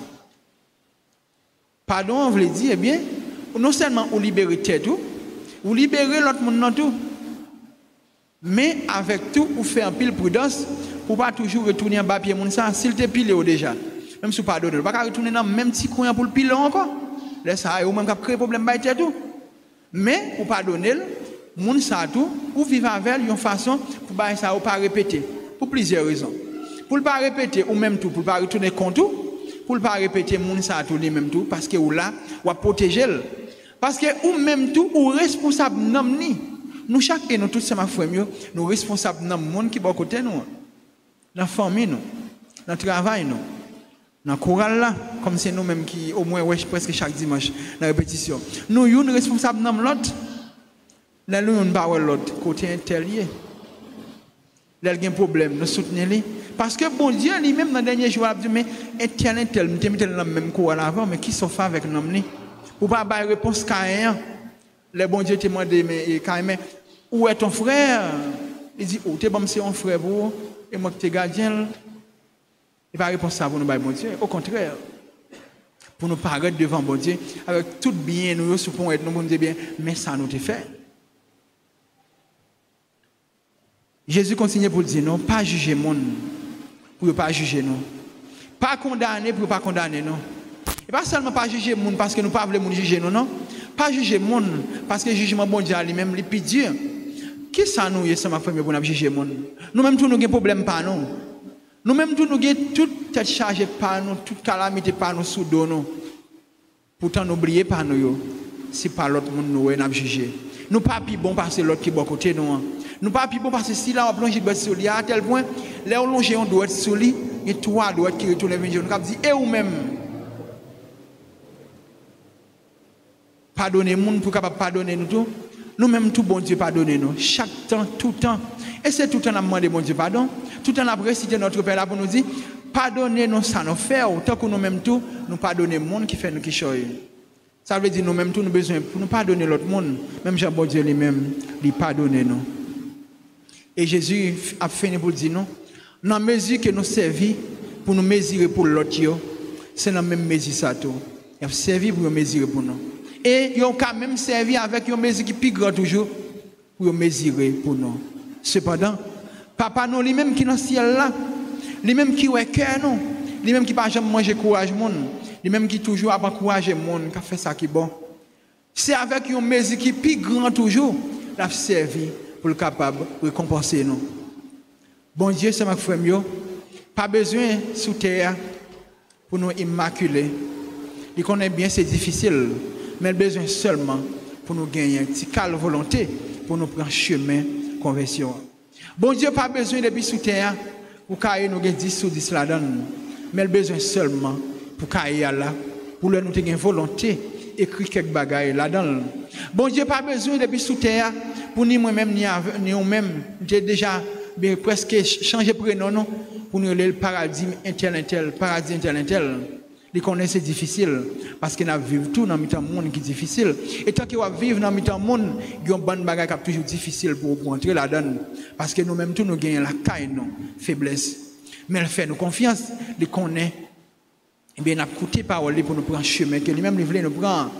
Pardon veut dire eh bien non seulement ou libérer tête tout, ou libérer l'autre monde dans tout. Mais avec tout ou faire un pile prudence pour pas toujours retourner en bas pied moun ça s'il te pilé déjà. Même si pardonner, pas retourner dans même petit coin pour le piler encore. laisse ça, ou même qui créer problème ba tout. Mais pour pardonner, moun ça tout, ou vivre avec une façon pour ba ça ou pas répéter pour plusieurs raisons. Pour ne pas répéter ou même tout, pour ne pas retourner compte tout, pour ne pas répéter moun ça tout même tout parce que ou là ou protéger. Parce que ou même tout ou responsable nam ni. Nous chaque et nous tous c'est ma frère nous responsables dans monde qui bon côté nous. Dans famille nous, dans travail nous. Dans chorale là comme c'est nous même qui au moins ouais presque chaque dimanche dans répétition. Nous une responsable dans l'autre. Là nous on pas l'autre côté intérieur. Là il y a un problème, nous soutenons lui parce que bon Dieu lui-même dans dernier jour a dit mais tel nous mettre dans même chorale avant mais qui sont fait avec nous ni. Ou pas avoir réponse Caïn. Le bon Dieu te demande mais Caïn où est ton frère? Il dit oh t'es bon c'est un frère pour et moi t'es gardien. Il va répondre ça pour nous, bon Dieu. Au contraire, pour nous paraître devant bon Dieu, avec tout bien, nous supposons être nous, bon Dieu bien, mais ça nous te fait. Jésus continue pour dire non, pas juger monde, pour ne pas juger nous. Pas condamner pour ne pas condamner nous. Et pas seulement pas juger monde parce que nous ne pouvons pas juger nous, non. Pas juger monde parce que le jugement bon Dieu lui-même, il peut dire. Qui ça nous est, ça m'a fait pour nous juger monde? Nous-mêmes, tous nous avons des problèmes par nous. Nous-mêmes, nous avons toute tête chargée par nous, toute calamité par nous, sous nous. Pourtant, n'oubliez pas nous, si pas l'autre monde nous avons jugé. Nous ne sommes pas plus bons parce que l'autre qui est bon côté nous. Nous ne sommes pas plus bons parce que si là on plonge sur lui, à tel point, là on longe on doit être sur lui, et toi doit qui retourne vers nous, nous dit et ou même. Pardonnez nous pour capable pardonner nous tout. Nous-mêmes, tout bon Dieu pardonnez nous. Chaque temps, tout temps. Et c'est tout le temps à demander bon Dieu pardon. Tout le temps à réciter notre Père là pour nous dire pardonnez-nous ça nous fait. Tant que nous-mêmes tout, nous pardonnons le monde qui fait nous qui choye. Ça veut dire nous-mêmes tout, nous avons besoin pour nous pardonner l'autre monde. Même Jean bon Dieu lui-même, lui pardonner nous. Et Jésus a fini pour dire nous, dans la mesure que nous servons pour nous mesurer pour l'autre, c'est dans la même mesure ça tout. Il a servi pour nous mesurer pour nous. Et ils ont quand même servi avec une mesure qui est plus grande toujours pour mesurer pour nous. Cependant, Papa nous, lui-même qui est dans le ciel là, lui-même qui est cœur nous, lui-même qui n'a pas jamais mangé courage monde, lui-même qui toujours a encouragé monde, qui a fait ça qui est bon. C'est avec une mesure qui est plus grande toujours, l'a servi pour le capable de récompenser nous. Bon Dieu, c'est ma frère, pas besoin sous terre pour nous immaculer. Il connaît bien c'est difficile. Mais le besoin seulement pour nous gagner une petite volonté pour nous prendre chemin conversion. Bon Dieu pas besoin depuis sous terre pour qu'il nous gagne 10 sur 10 là-dedans. Mais le besoin seulement pour qu'il là pour nous gagner une volonté écrire quelques bagailles là-dedans. Bon Dieu pas besoin depuis sous terre pour ni moi-même ni nous-même j'ai déjà presque changé prénom non pour nous le paradigme intel paradigme intel. Les connaître c'est difficile parce que nous vivons tout dans un monde qui est difficile. Et tant que nous vivons dans un monde qui est un bon bagage qui est toujours difficile pour entrer là-dedans. Parce que nous-mêmes tous nous gagnons la caille, non, faiblesse. Mais elle fait nous confiance, les connaît. Et bien, nous avons écouté parole pour nous prendre chemin, que lui-même il voulait nous prendre.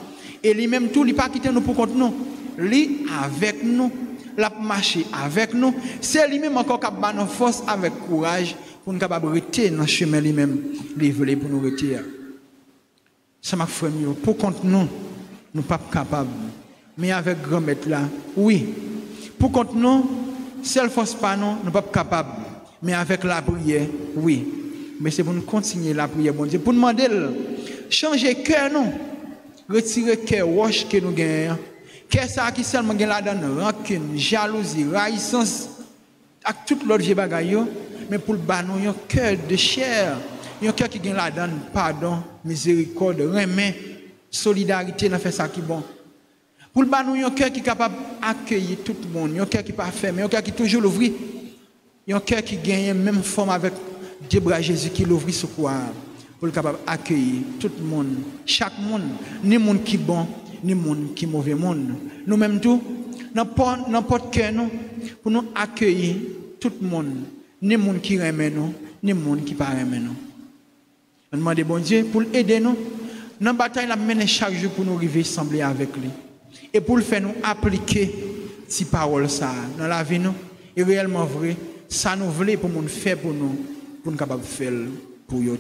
Et lui-même tout, il n'a pas quitté nous pour contre nous. Lui avec nous, il a marché avec nous. C'est lui-même encore qui a nos forces avec courage pour nous capables de rester dans le chemin lui-même. Il voulait pour nous retirer. Ça m'a fait mieux. Pour contre nous, nous ne sommes pas capables. Mais avec grand maître là, oui. Pour contre nous, seule force pas nous, nous ne sommes pas capables. Mais avec la prière, oui. Mais c'est pour nous continuer la prière, bon Dieu. Pour demander, changer cœur nous. Retirer cœur roche que nous gagnons. Cœur ça qui seulement gagne là-dedans, rancune, jalousie, raïssance, avec tout l'autre bagaille. Mais pour le bas, nous avons un cœur de chair. Il y a un cœur qui gagne là-dedans, pardon, miséricorde, remet, solidarité, dans fait ça qui est bon. Pour le bas, nous avons un cœur qui est capable d'accueillir tout le monde. Il y a un cœur qui n'est pas fermé, il y a un cœur qui est toujours l'ouvrir. Il y a un cœur qui gagne la même forme avec Dieu Jésus qui l'ouvre ce soir. Pour le capable d'accueillir tout le monde, chaque monde, ni monde qui est bon, ni monde qui est mauvais monde. Nous-mêmes tout, n'importe cœur nous, pour nous accueillir tout le monde, ni monde qui remet nous, ni monde qui ne pas remet nous. On demande bon Dieu pour aider nous. Dans la bataille, la mener chaque jour pour nous arriver sembler avec lui. Et pour le faire nous appliquer ces paroles ça dans la vie nous. Et réellement vrai, ça nous voulait pour nous faire pour nous capables de faire pour nous.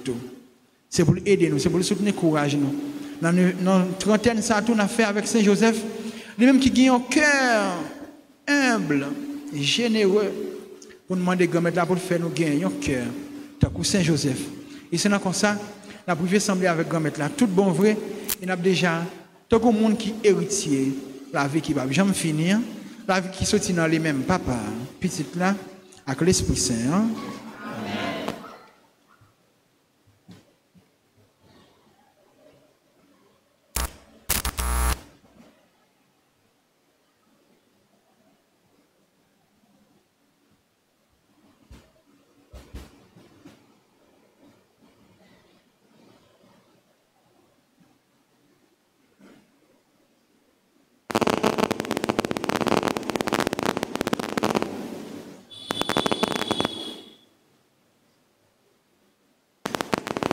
C'est pour aider nous, c'est pour soutenir courage nous. dans une trentaine, ça tout a fait avec Saint-Joseph, lui-même qui gagne un cœur humble, généreux, pour demander grand-mère là pour faire nous gagner un cœur, tant que Saint-Joseph. Et c'est comme ça, la privé semblé avec grand-mère là, tout bon vrai, il y a déjà, tant que monde qui est héritier, la vie qui va jamais finir, la vie qui sortit dans les mêmes papa, petite là, avec l'Esprit Saint. Hein?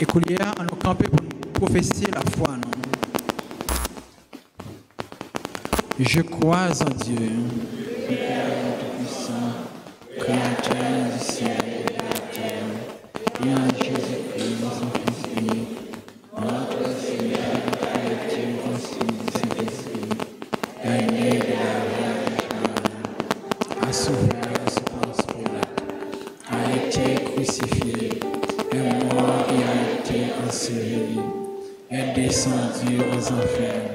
Écolière, on a campé pour professer la foi. Non? Je crois en Dieu, Père Tout-Puissant, Créateur du ciel et de la terre, et en Jésus-Christ, son Fils unique, notre Seigneur, créature conçue du Saint-Esprit, est né de la Vierge Marie, a souffert sous Ponce Pilate, a été crucifié, est mort et a été enseveli, est descendu aux enfers.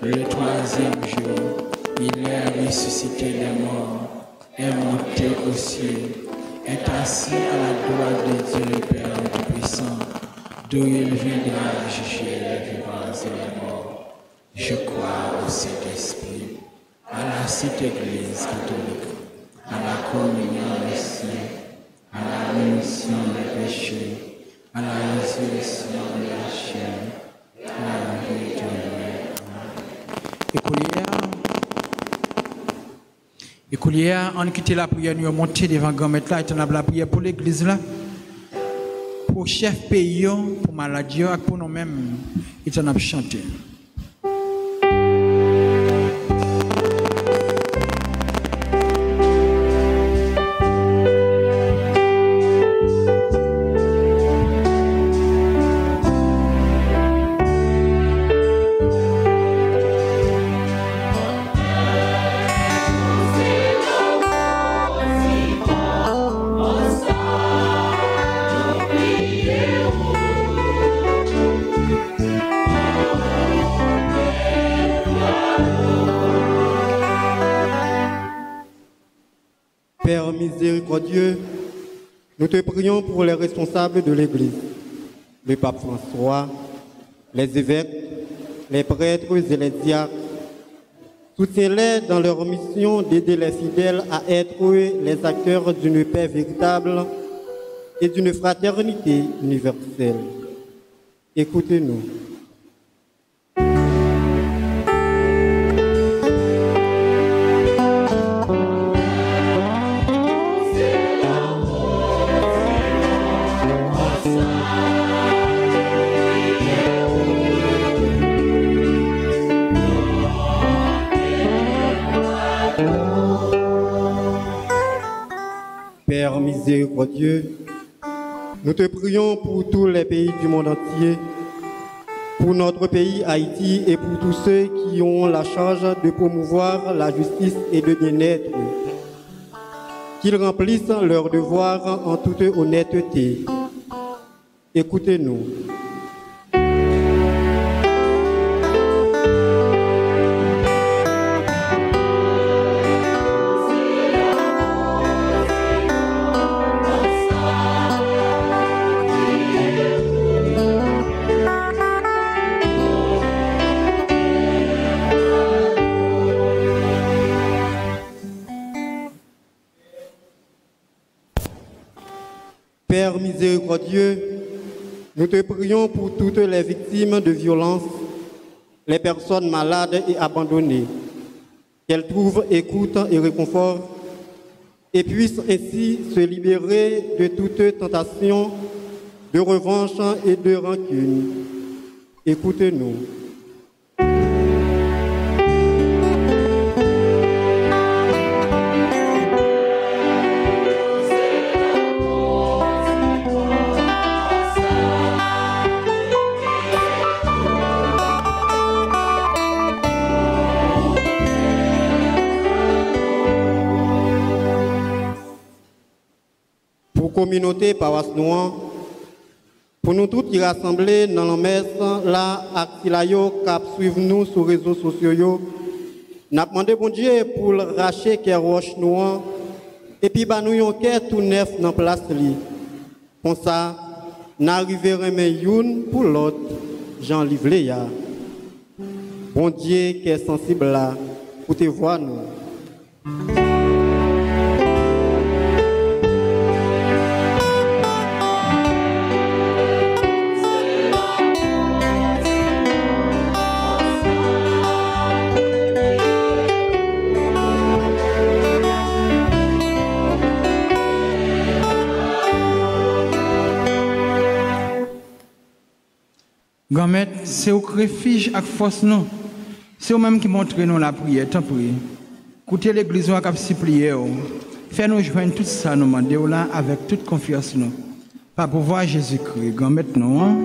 Le troisième jour, il est ressuscité des morts, est monté aux cieux, est assis à la droite de Dieu le Père Tout-Puissant, d'où il viendra juger les vivants et les morts. Je crois au Saint-Esprit, à la Sainte Église catholique, à la communion des saints, à la rémission des péchés, à la résurrection de la chair, à la vie éternelle. Écolière, on quitte la prière, nous monter devant grand-mère là, et on a la prière pour l'église là, pour chef pays, pour maladie, et pour nous-mêmes, et on a chanté. Père miséricordieux, nous te prions pour les responsables de l'Église, le pape François, les évêques, les prêtres et les diacres. Soutiens-les dans leur mission d'aider les fidèles à être les acteurs d'une paix véritable et d'une fraternité universelle. Écoutez-nous. Père miséricordieux, nous te prions pour tous les pays du monde entier, pour notre pays Haïti et pour tous ceux qui ont la charge de promouvoir la justice et le bien-être, qu'ils remplissent leurs devoirs en toute honnêteté. Écoutez-nous. Père miséricordieux, nous te prions pour toutes les victimes de violences, les personnes malades et abandonnées, qu'elles trouvent écoute et réconfort et puissent ainsi se libérer de toute tentation de revanche et de rancune. Écoutez-nous. communauté paroisse Nouan, pour nous tous qui rassemblés dans la messe, là, à Tilayo, cap suivre nous sur les réseaux sociaux, nous avons demandé bon Dieu pour racheter qui roche Nouan, et puis bah, nous avons un cœur tout neuf dans la place. Comme ça, nous arriverons une pour l'autre, Jean-Livre Léa. Bon Dieu qui est sensible là, pour te voir nous. Grand-mère, c'est au refuge avec force nous. C'est eux-mêmes qui montrent nous la prière, tant prier. Écoutez l'église qui a supplié. Fais-nous joindre tout ça, nous demandons là avec toute confiance nous. Par pouvoir Jésus-Christ. Grand-mère, nous. Hein?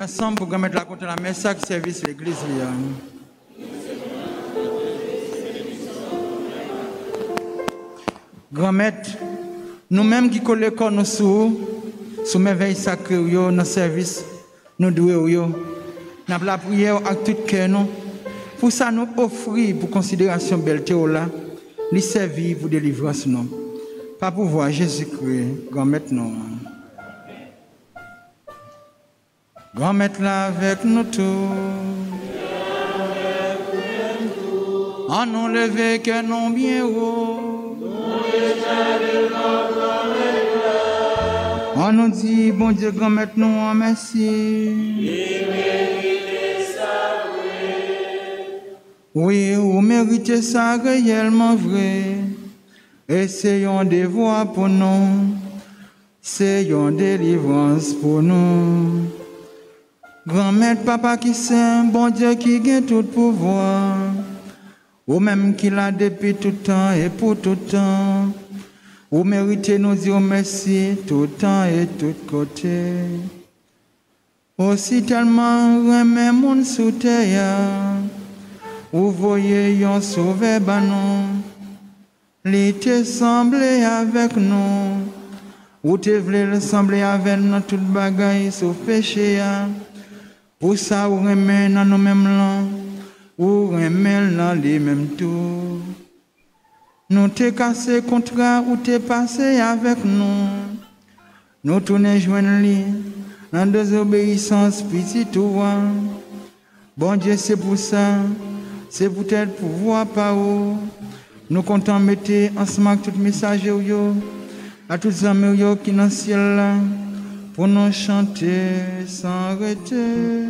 Ensemble pour mettre la contre la messe qui service l'église. Grand-mère, nous-mêmes qui collons nous sous merveille sacrée, dans le service, nous devons nous la prière avec tout cœur. Pour ça, nous offrir pour considération belle là, nous servir pour délivrance. Par pouvoir Jésus-Christ, grand-mère, nous. Grand-mère là avec nous tous. En nous lever que non bien haut. On nous dit, bon Dieu, grand-mère, nous en merci. Oui, vous méritez ça réellement vrai. Essayons des voies pour nous. Essayons délivrance pour nous. Grand-mère, papa qui saint, bon Dieu qui gagne tout pouvoir. Ou même qui l'a depuis tout temps et pour tout temps. Vous méritez nous dire merci tout temps et tout côté. Aussi tellement remet mon sous terre. Vous voyez un sauvé banon. L'été semblé avec nous. Vous te voulez sembler avec nous toute bagaille sauf péché. Pour ça vous remet dans nous mêmes langues. Vous remet dans les mêmes tours. Nous t'es cassé contrat ou t'es passé avec nous. Nous tournons joindre lui dans désobéissance petit tout. Bon Dieu, c'est pour ça, c'est peut-être pour voir par où. Nous comptons mettre ensemble tout message à tous les amis qui sont dans le ciel pour nous chanter sans arrêter.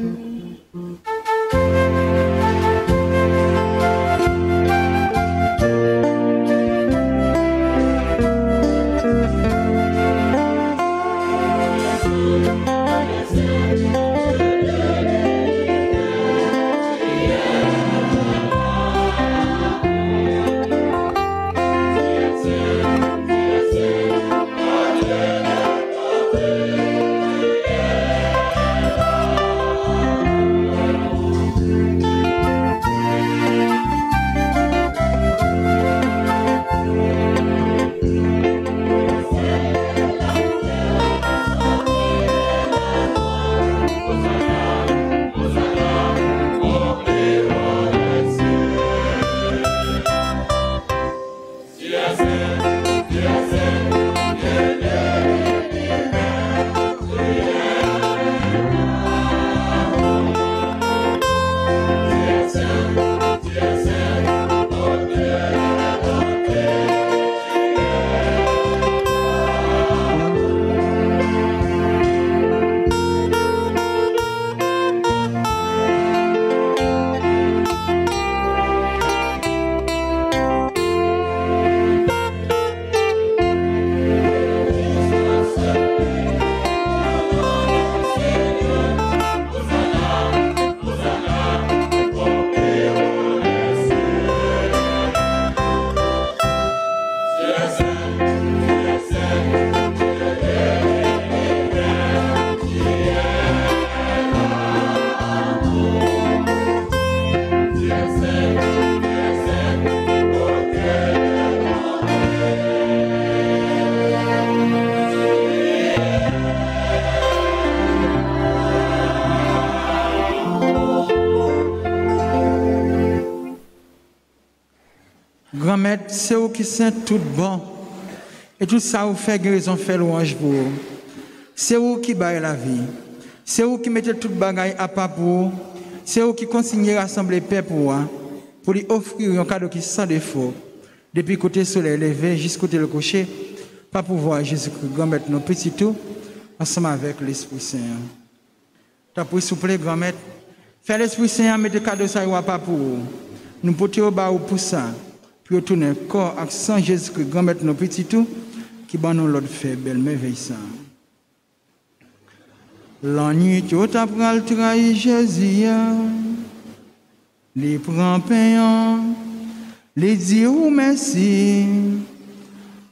Grand-mère, c'est vous qui sont tout bon. Et tout ça vous fait guérison, fait louange pour vous. C'est vous qui baillez la vie. C'est vous qui mettez toute bagaille à part pour vous. C'est vous qui consignez rassembler paix pour vous. Pour lui offrir un cadeau qui sans défaut. Depuis côté soleil levé jusqu'à côté le coucher. Pas pour voir Jésus-Christ, grand-mère, nos petits tout, ensemble avec l'Esprit Saint. T'as pris souple, grand-mère. Fais l'Esprit Saint, mettez cadeau ça, il pas pour vous. Nous portons au bas pour ça. Puis retourner corps avec sang Jésus-Christ, grand-mère, nos petits tout, qui ban nous l'autre fait, belle merveille ça. La nuit, tout après le trahi Jésus, les prend payant, les dit ou merci,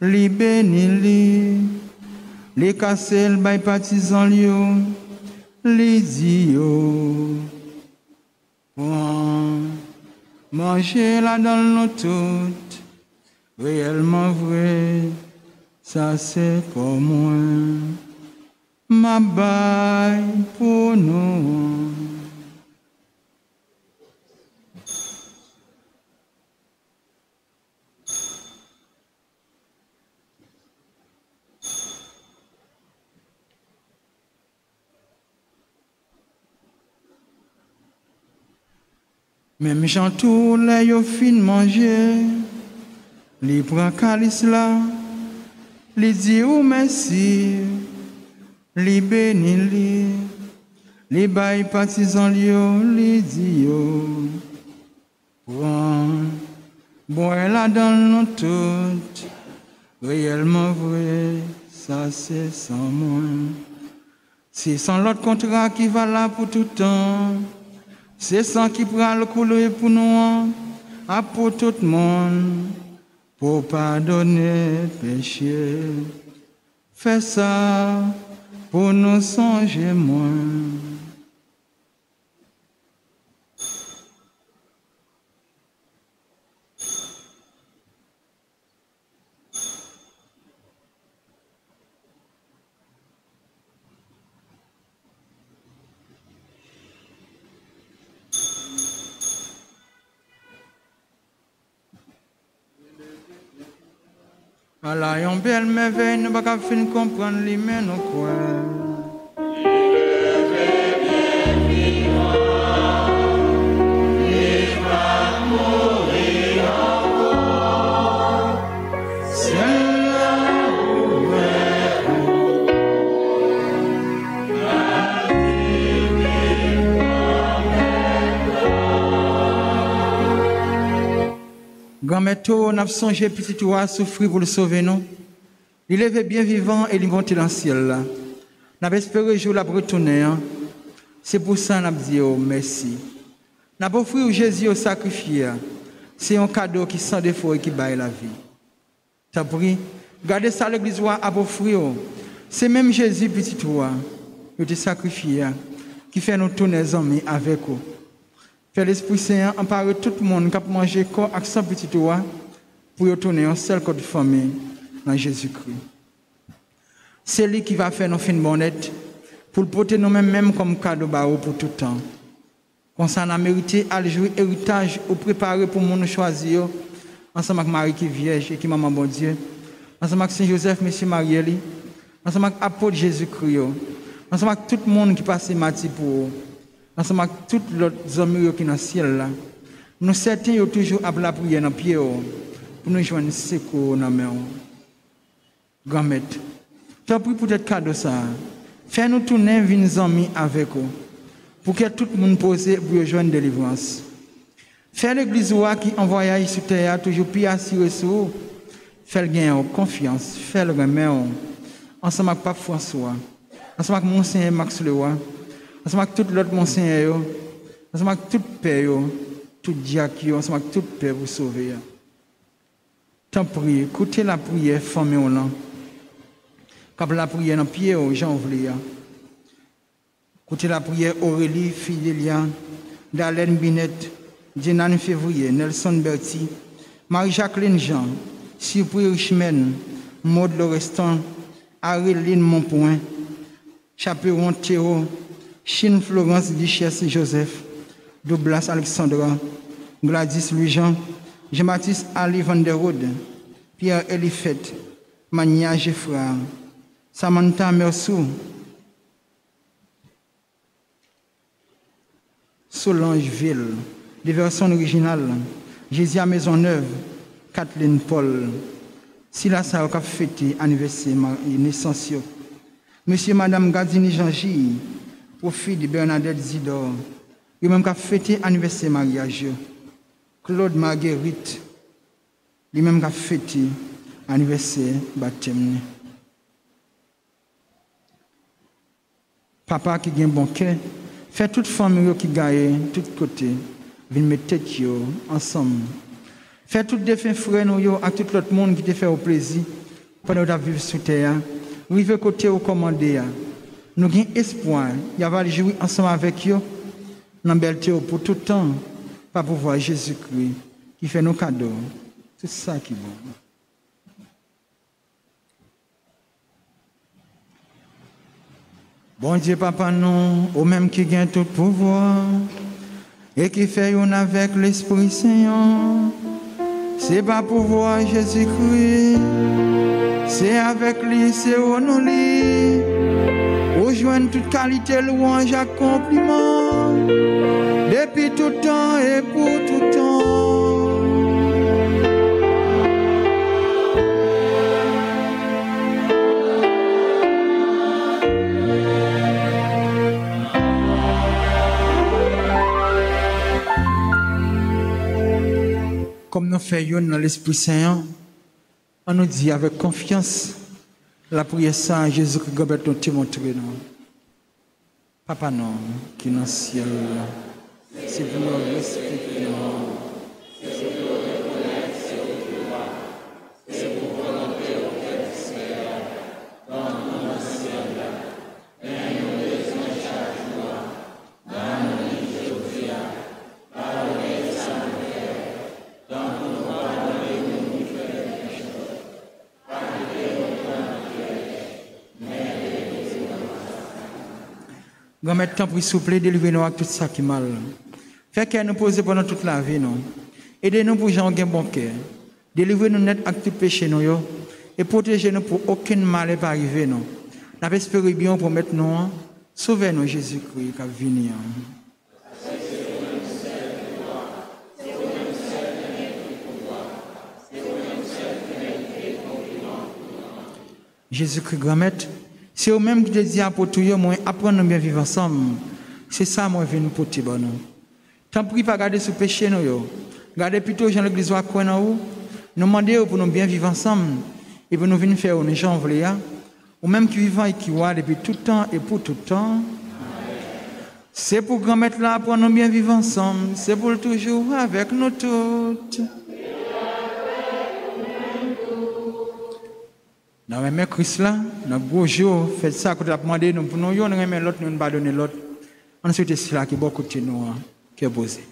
les bénis, les casser le bail partisan, les dit manger là dans nos toutes, réellement vrai, ça c'est pour moi. Ma baille pour nous. Même gens tous les yo fin manger, les prend calice là, les dit ou merci. li béni li bail partisan li dit yo. Prends, bois la dans nous toutes, réellement vrai, ça c'est sans moi. C'est sans l'autre contrat qui va là pour tout temps. C'est sans qui prend le couler pour nous, à pour tout le monde, pour pardonner péché. Fais ça pour nous songer moins. Voilà, une belle merveille, nous ne pouvons pas comprendre les mains, nos coins. Grand-mère, on a songé petit toi souffrir pour le sauver, non? Il est bien vivant et il monte dans le ciel. On a espéré jour la retourner. C'est pour ça qu'on a dit merci. On a offert Jésus au sacrifié. C'est un cadeau qui sans défaut et qui baille la vie. T'as pris? Regardez ça, l'église a offert. C'est même Jésus, petit toi, qui te sacrifié, qui fait nous tourner les amis avec vous. Fait l'Esprit Saint emparer tout le monde qui a mangé corps avec son petit doigt pour retourner un seul corps de famille dans Jésus-Christ. C'est lui qui va faire nos fins bonnettes pour le porter nous-mêmes comme cadeau pour tout le temps. Comme ça, on a mérité à jouer héritage ou préparer pour nous choisir ensemble avec Marie qui est vierge et qui est maman bon Dieu, ensemble avec Saint-Joseph, Monsieur Marielle, ensemble avec l'apôtre Jésus-Christ, ensemble avec tout le monde qui passe Matin pour eux. Ensemble avec tous les autres hommes qui sont dans le ciel, nous certains ont toujours appelé la prière dans le pied pour nous joindre secours dans la main. Grand-mère, tu as pris pour être cadeau ça. Fais-nous tourner vers nos amis avec vous pour que tout le monde pose pour rejoindre la délivrance. Fais l'église qui envoie sur terre toujours plus assuré sur vous. Fais le gain confiance, fais le gain ensemble avec Pape François, ensemble avec Monseigneur Max Leroy. Ensemble avec tout l'autre monseigneur, ensemble avec tout père, tout diacre, ensemble avec tout père pour sauver. Tant prie, écoutez la prière, famille au nom. Quand la prière dans le pied, Jean voulait. Écoutez la prière Aurélie, Fidélia, Darlene Binette, Jenan Février, Nelson Berti, Marie-Jacqueline Jean, Cyprien Richmen, Maud Lorestan, Aréline Monpoint, Chaperon Théo, Chine Florence Duchesse Joseph, Douglas Alexandra, Gladys Louis-Jean, Jean-Baptiste Ali Van der Rode, Pierre Elifet, Mania Geoffroy, Samantha Mersou, Solange Ville, des versions originales, Jésia Maisonneuve, Kathleen Paul, Silas a fêté anniversaire naissance. Monsieur et Madame Gardini Jean-Gilles, profit de Bernadette Zidor, il même a fêté anniversaire mariage. Claude Marguerite, il même a fêté anniversaire baptême. Papa qui a un bon cœur, fait toute famille qui gagne, tout côté, viens mettre tête ensemble. Fait tout défunt frère nous à tout l'autre monde qui te fait au plaisir pendant que vivre sur terre. Rive côté au commandé. Nous avons espoir, il va jouer ensemble avec eux, dans belle pour tout le temps, pour pouvoir Jésus-Christ qui fait nos cadeaux. C'est ça qui est bon. Bon Dieu, Papa, nous, au même qui gagne tout pouvoir et qui fait une avec l'Esprit Saint, c'est pas pouvoir Jésus-Christ, c'est avec lui, c'est au nom de lui. Rejoindre toute qualité, louange, accomplissement, depuis tout temps et pour tout temps. fait yon dans l'Esprit Saint, on nous dit avec confiance, la prière ça, Jésus-Christ, Gobert, nous te montrer, non. Papa, non, qui est dans le ciel, c'est pour nous respecter, non. Grand-mère, t'en prie, s'il vous plaît, délivrez-nous avec tout ça qui est mal. Faites qu'elle nous pose pendant toute la vie, non. Aidez-nous pour gens qui ont bon cœur. Délivrez-nous net avec tout péché, non, yo. Et protégez-nous pour aucun mal n'est pas arrivé, non. Nous espérons bien pour maintenant. Sauvez-nous, Jésus-Christ, qui a venu. Jésus-Christ, grand-mère, c'est eux-mêmes qui te disent pour tout le monde, apprendre à bien vivre ensemble. C'est ça, moi, je viens pour te dire. Tant pis, pas garder ce péché, nous. Gardez plutôt, Jean l'Église, à quoi nous demandez pour nous bien vivre ensemble. Et pour nous venir faire une gens voulez, ou même qui vivent et qui voient depuis tout le temps et pour tout le temps. C'est pour grand-mère là, pour nous bien vivre ensemble. C'est pour toujours avec nous toutes. Dans le même Christ là, dans le gros jour, faites ça quand vous demandé, nous prenons l'autre, nous l'autre, nous ne pas donner l'autre. Ensuite, c'est là qui est beaucoup de nous, qui est posé.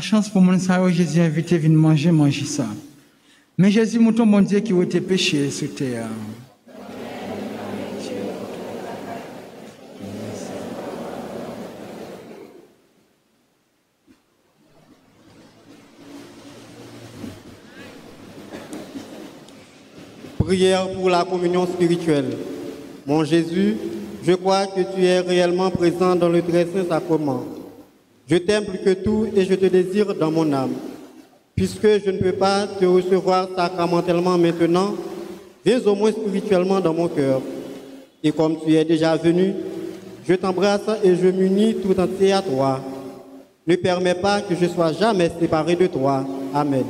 Chance pour mon saint Jésus invité venir manger ça. Mais Jésus mon bon Dieu qui a été péché sur terre. Prière pour la communion spirituelle. Mon Jésus, je crois que tu es réellement présent dans le très saint sacrement. Je t'aime plus que tout et je te désire dans mon âme. Puisque je ne peux pas te recevoir sacramentellement maintenant, viens au moins spirituellement dans mon cœur. Et comme tu es déjà venu, je t'embrasse et je m'unis tout entier à toi. Ne permets pas que je sois jamais séparé de toi. Amen.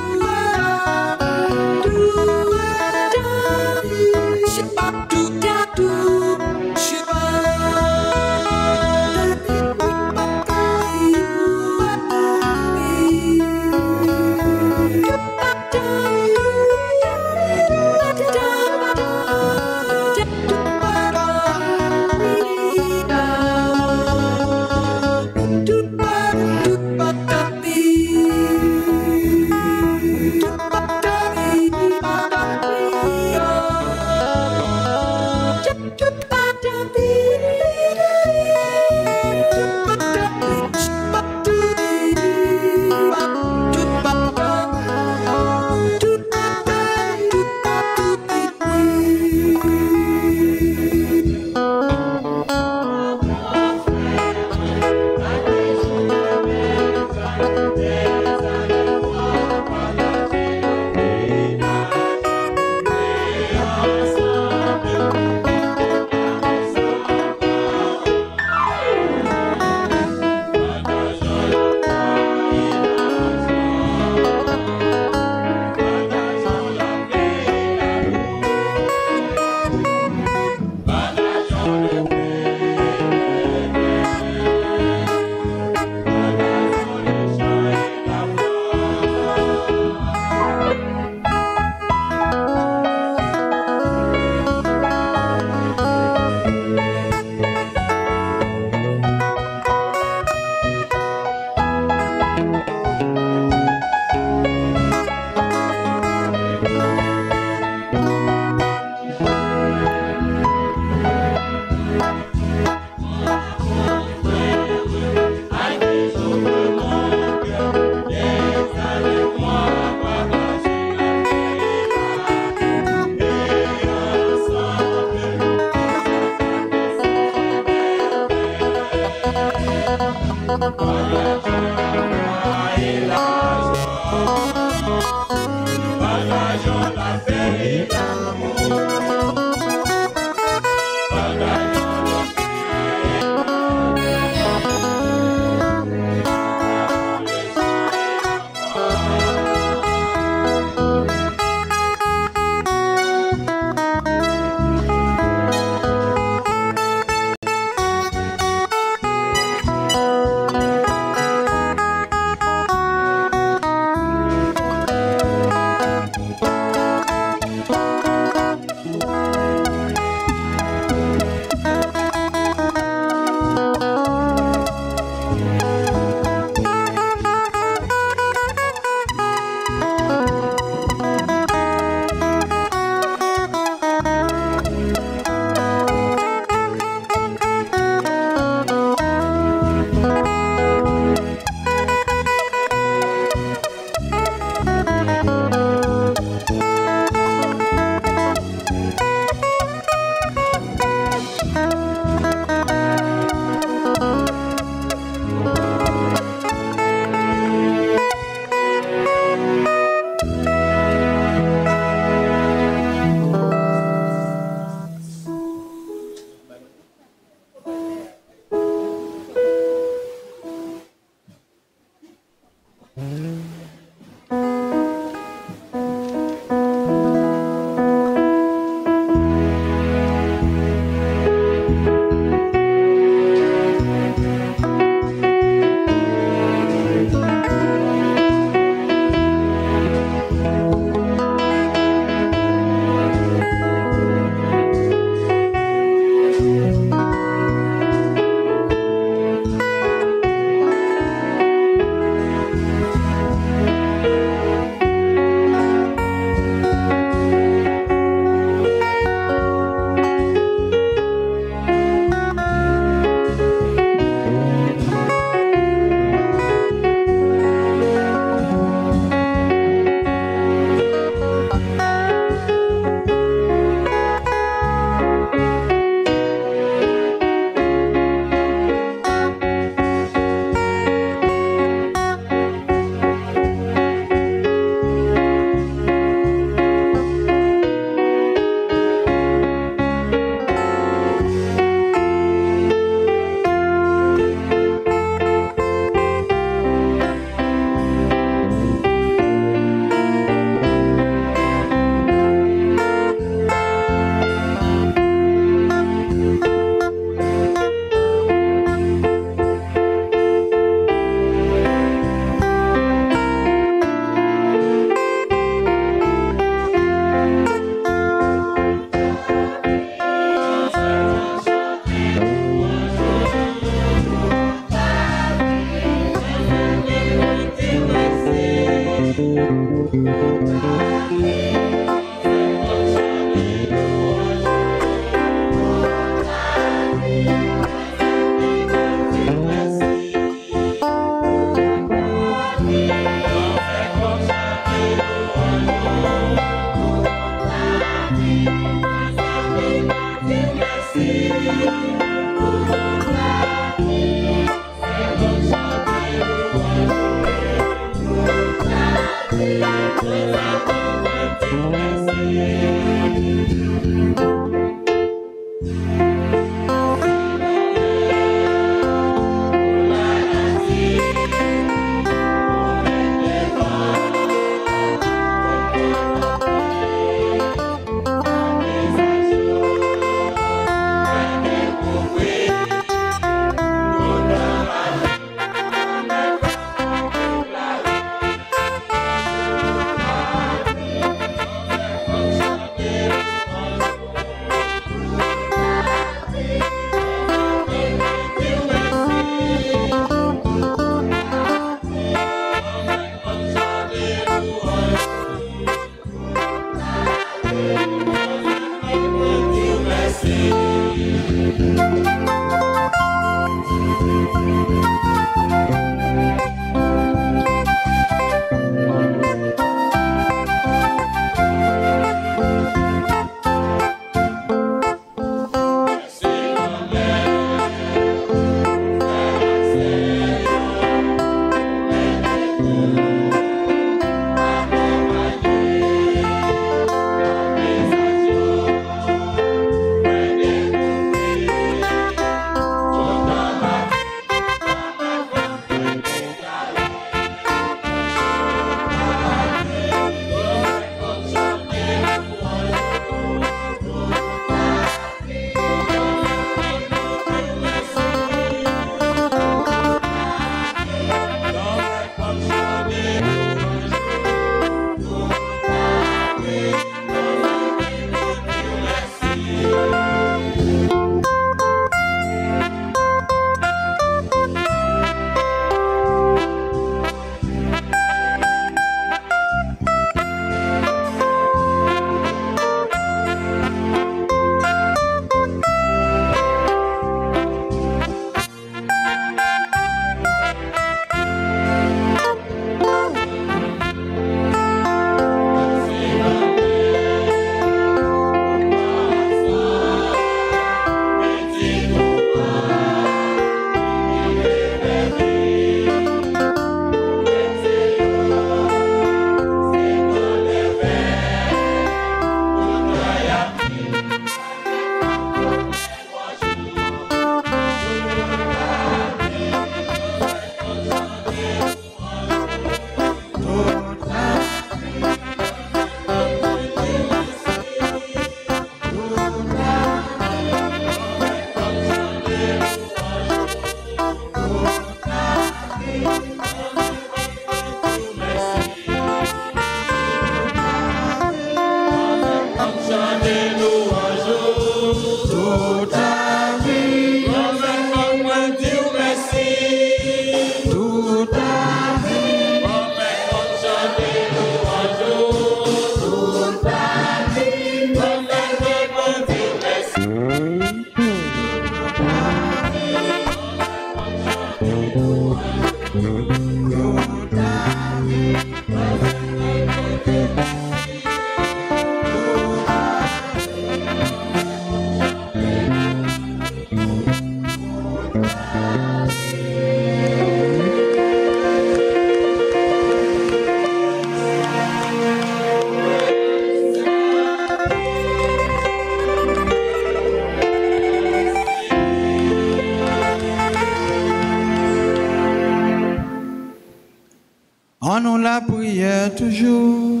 En nous la prière toujours.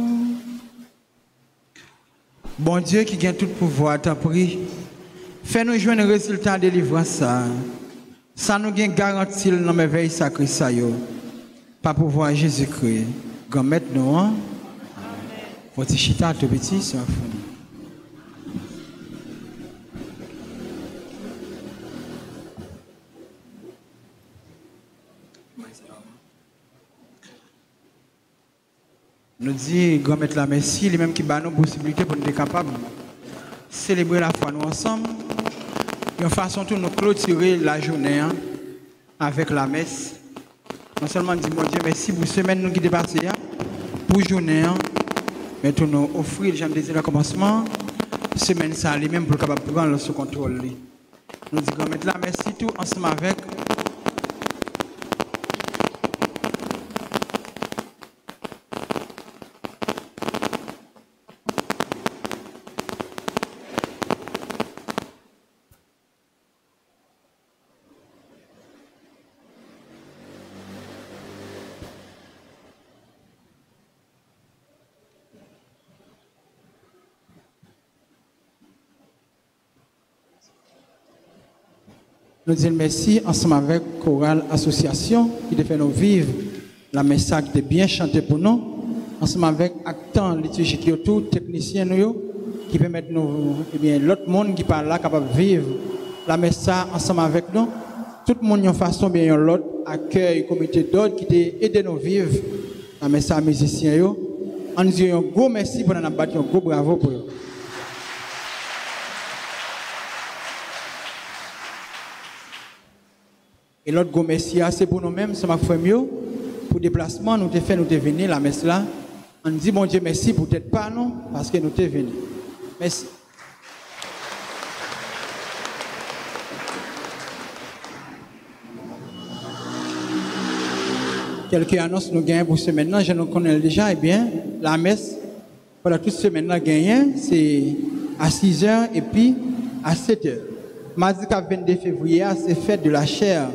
Bon Dieu qui gagne tout pouvoir, t'en prie. Fais-nous joindre le résultat de délivrance ça. Ça nous gagne garantie dans mes veilles sacrées ça yo. Par pouvoir Jésus-Christ. Grand maître nous. Amen. Votre chita tout petit, c'est un fond. Nous dit, grand maître la merci, les mêmes qui bat nos possibilités pour nous être capables de célébrer la foi nous ensemble. De façon tout nous clôturer la journée hein, avec la messe. Non seulement dire, mon Dieu, merci pour la semaine nous qui dépassée, pour la journée, hein, mais tout nous offrir, j'aime dire le commencement, semaine ça, les mêmes pour capable prendre sous contrôle. Nous dit, grand maître la merci tout ensemble avec. Nous disons merci ensemble avec Chorale Association qui fait nous vivre la message qui était bien chanté pour nous. Ensemble avec acteurs liturgiques qui autour, techniciens nous qui permettent nous, eh bien, l'autre monde qui parle là capable de vivre la message ensemble avec nous. Tout le monde de façon bien l'autre accueil comité d'ordre qui t'a aidé nous vivre la message musiciens yo. On nous dit un gros merci pour nous battre un gros bravo pour eux. Et l'autre gros merci, c'est pour nous-mêmes, c'est ma frère mieux. Pour le déplacement, nous t'ai fait, nous t'ai venu la messe là. On dit, mon Dieu, merci pour t'être pas nous, parce que nous t'ai venu. Merci. Quelques annonces nous gagnons pour ce maintenant, je nous connais déjà, eh bien, la messe, pendant toute ce maintenant gagnée, c'est à 6h et puis à 7h. Mardi 22 février, c'est fête de la chair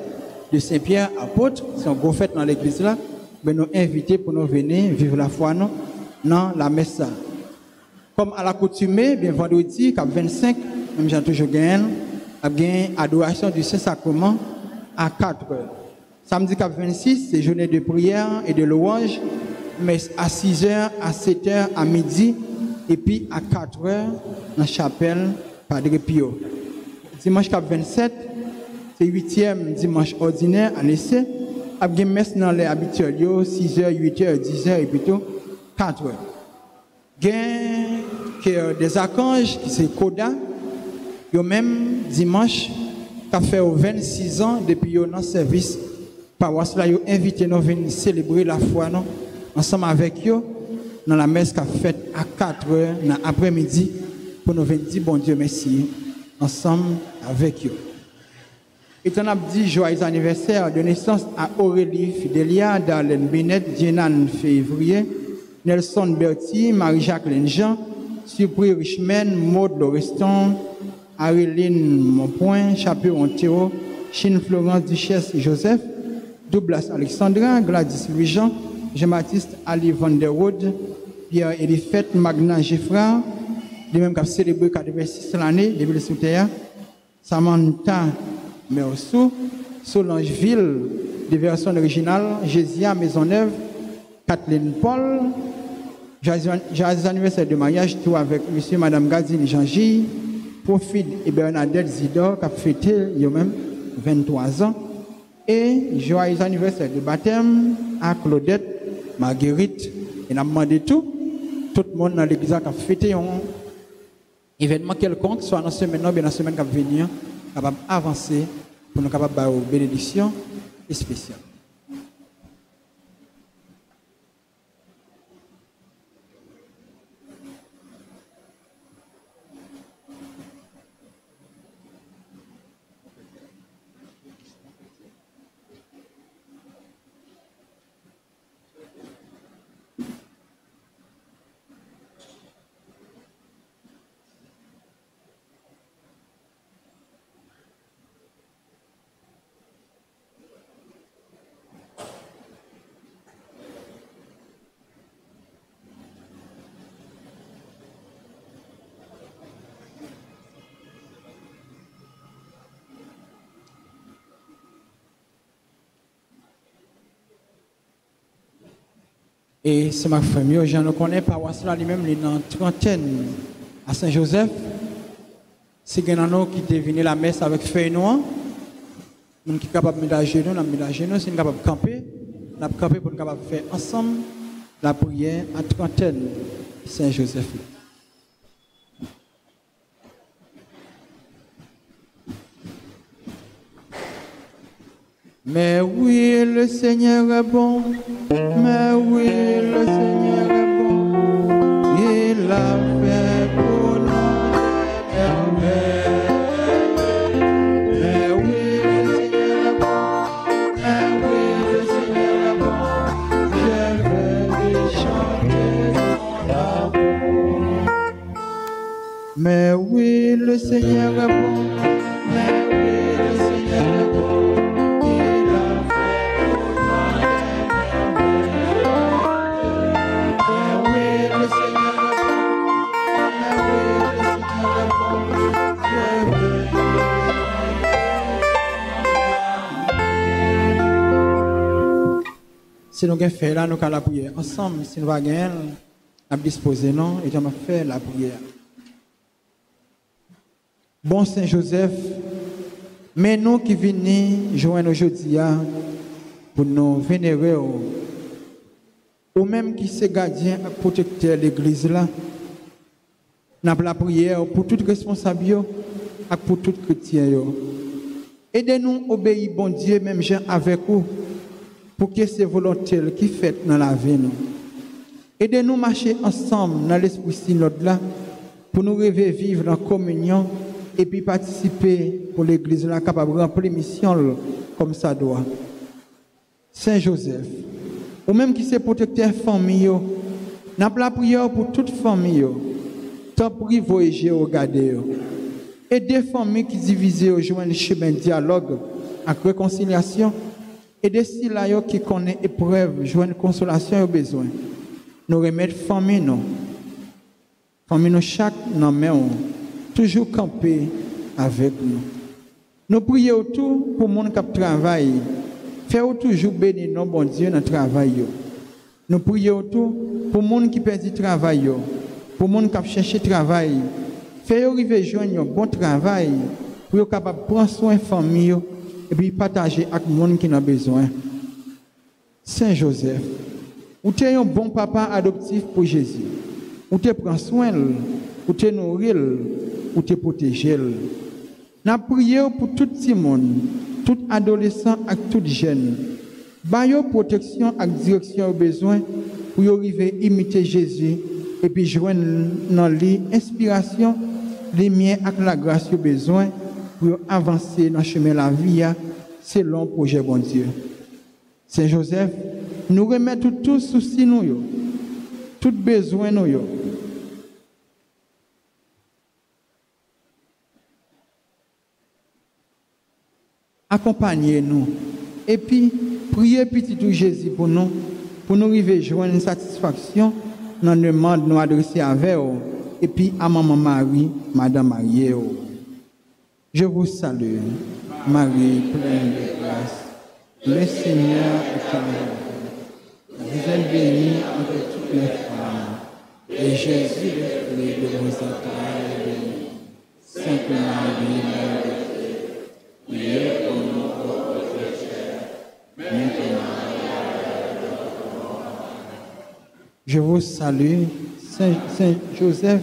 de Saint-Pierre apôtre, c'est un gros fête dans l'église là, mais nous inviter pour nous venir vivre la foi nous, dans la messe. Comme à l'accoutumée, bien vendredi, cap 25, même j'ai toujours gagné, adoration du Saint-Sacrement à 4h. Samedi cap 26, c'est journée de prière et de louange, mais à 6h, à 7h, à midi, et puis à 4h, dans la chapelle Padre Pio. Dimanche cap 27, c'est 8e dimanche ordinaire à l'essai. Après messe dans les habituels, 6h, 8h, 10h et plutôt 4h. Gain des archanges qui c'est Koda. Yo même dimanche, qui a fait 26 ans depuis yo dans service. Paroisse là, yo invité nous venir célébrer la foi non ensemble avec yo dans la messe qu'a faite à 4h dans l'après-midi pour nous venir dire bon Dieu merci ensemble avec eux. Et on a dit joyeux anniversaire de naissance à Aurélie Fidelia, Darlene Bennett, Jenan Février, Nelson Berti, Marie-Jacqueline Jean, Supri Richman, Maud Loreston, Aréline Monpoint, Chaperon Théo, Chine Florence Duchesse Joseph, Douglas Alexandra, Gladys Louis-Jean, Jean-Baptiste Ali Van der Rood, Pierre Elifette, Magna Geffra, de même qui a célébré 86 l'année, depuis le soutien, Samantha Mersou, Solange Ville, des versions originales, Jésia Maisonneuve, Kathleen Paul, joyeux anniversaire de mariage, tout avec monsieur et madame Gazine Jean-Gilles, Profide et Bernadette Zidor, qui a fêté eux-mêmes 23 ans, et joyeux anniversaire de baptême à Claudette, Marguerite, et n'a demandé tout le monde dans l'église qui a fêté un événement quelconque, soit dans la semaine ou bien dans la semaine qui va venir, capable d'avancer pour nous capables de une bénédiction spéciale. Et c'est ma famille, je ne connais pas cela lui-même, il est dans trentaine à Saint-Joseph. C'est quelqu'un qui est venu la messe avec feuille noire. Nous sommes capables de mettre à genoux, nous sommes capables de camper. Nous sommes capables pour faire ensemble la prière à trentaine Saint-Joseph. Mais oui, le Seigneur est bon. Mais oui, le Seigneur est bon. Il a fait pour nous des merveilles. Mais oui, le Seigneur est bon. Mais oui, le Seigneur est bon. Je vais lui chanter son amour. Mais oui, le Seigneur est bon. Mais oui, le Seigneur est bon. Si nous avons fait là, nous allons la prière ensemble. Si nous avons gagné, nous allons disposer, non, et nous allons faire la prière. Bon Saint-Joseph, mais nous qui venons joindre aujourd'hui pour nous vénérer, ou même qui sont gardiens et protecteurs de l'église là, nous avons la prière pour tout responsable et pour tout chrétien. Aidez-nous à obéir, bon Dieu, même gens avec vous. Pour que ces volontés qui fait dans la vie nous. Aidez-nous à marcher ensemble dans l'esprit synode là pour nous rêver vivre dans la communion et puis participer pour l'église là capable de remplir mission comme ça doit. Saint Joseph, ou même qui s'est protecteur famille, n'a pas la prière pour toute famille, tant privilégié au garder. Et des familles qui divisées au joindre chemin dialogue avec réconciliation. Et des silayo qui connaissent épreuve, joignent consolation et besoin. Nous remettre famille nous. Famille nous chaque dans main, toujours camper avec nous. Nous prions tout pour monde qui travaille. Faire toujours bénir nos bon Dieu dans le travail. Nous prions tout pour monde qui perd du travail. Pour monde qui cherche travail. Faire arriver joindre un bon travail pour être capable de prendre soin de la famille. Et puis partager avec le monde qui en a besoin. Saint Joseph, ou tu es un bon papa adoptif pour Jésus, ou tu prends soin, ou tu nourris, ou tu protèges. Nous prions pour tout le monde, tout adolescent et tout jeune. Bayo protection et direction aux besoins pour arriver à imiter Jésus et puis joindre dans l'inspiration, les miens et la grâce aux besoins. Pour avancer dans le chemin de la vie, selon le projet bon Dieu. Saint Joseph, nous remettons tous soucis, tous besoins. Accompagnez-nous. Et puis, priez petit tout Jésus pour nous arriver à joindre une satisfaction dans le demande nous adresser avec vous. Et puis à Maman Marie, Madame Marie. Je vous salue, Marie, pleine de grâce. Le Seigneur est avec vous. Vous êtes bénie entre toutes les femmes, et Jésus, le fruit de vos entrailles, est béni. Sainte Marie, Mère de Dieu, priez pour nous pauvres pécheurs, maintenant et à l'heure de notre mort. Je vous salue, Saint Joseph,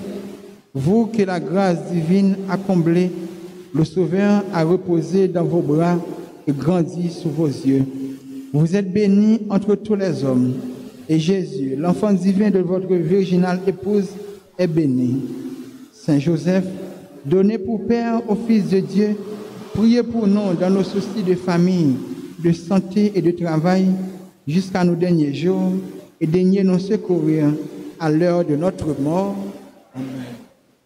vous que la grâce divine a comblé. Le Sauveur a reposé dans vos bras et grandi sous vos yeux. Vous êtes bénie entre tous les hommes. Et Jésus, l'enfant divin de votre virginale épouse, est béni. Saint Joseph, donnez pour Père au Fils de Dieu, priez pour nous dans nos soucis de famille, de santé et de travail, jusqu'à nos derniers jours, et daignez nous secourir à l'heure de notre mort. Amen.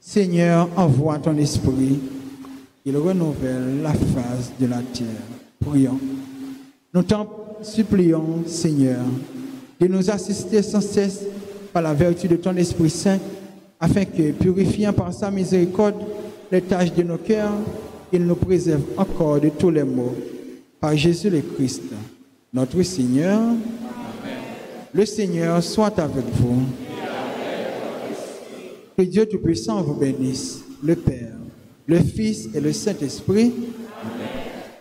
Seigneur, envoie ton esprit. Il renouvelle la face de la terre. Prions. Nous t'en supplions, Seigneur, de nous assister sans cesse par la vertu de ton Esprit Saint, afin que, purifiant par sa miséricorde les tâches de nos cœurs, il nous préserve encore de tous les maux. Par Jésus le Christ, notre Seigneur. Amen. Le Seigneur soit avec vous. Que Dieu Tout-Puissant vous bénisse, le Père, le Fils et le Saint-Esprit.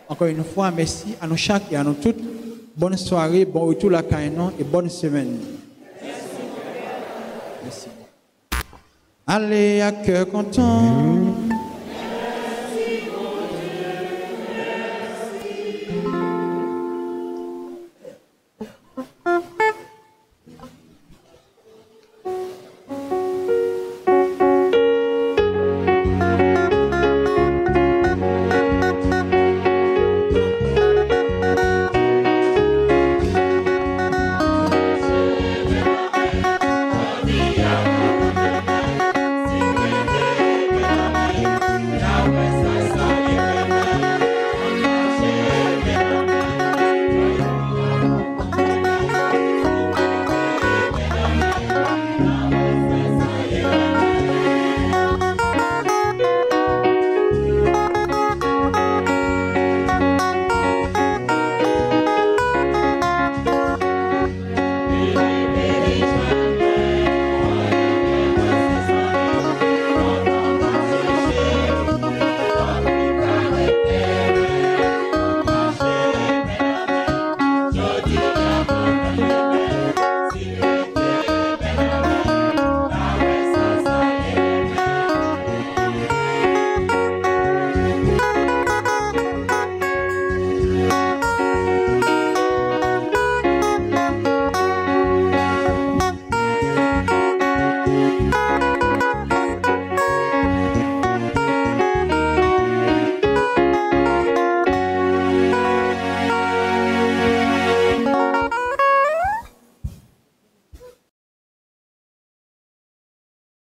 Encore une fois, merci à nous chaque et à nous toutes. Bonne soirée, bon retour à Caïnon et bonne semaine. Merci. Allez à cœur content.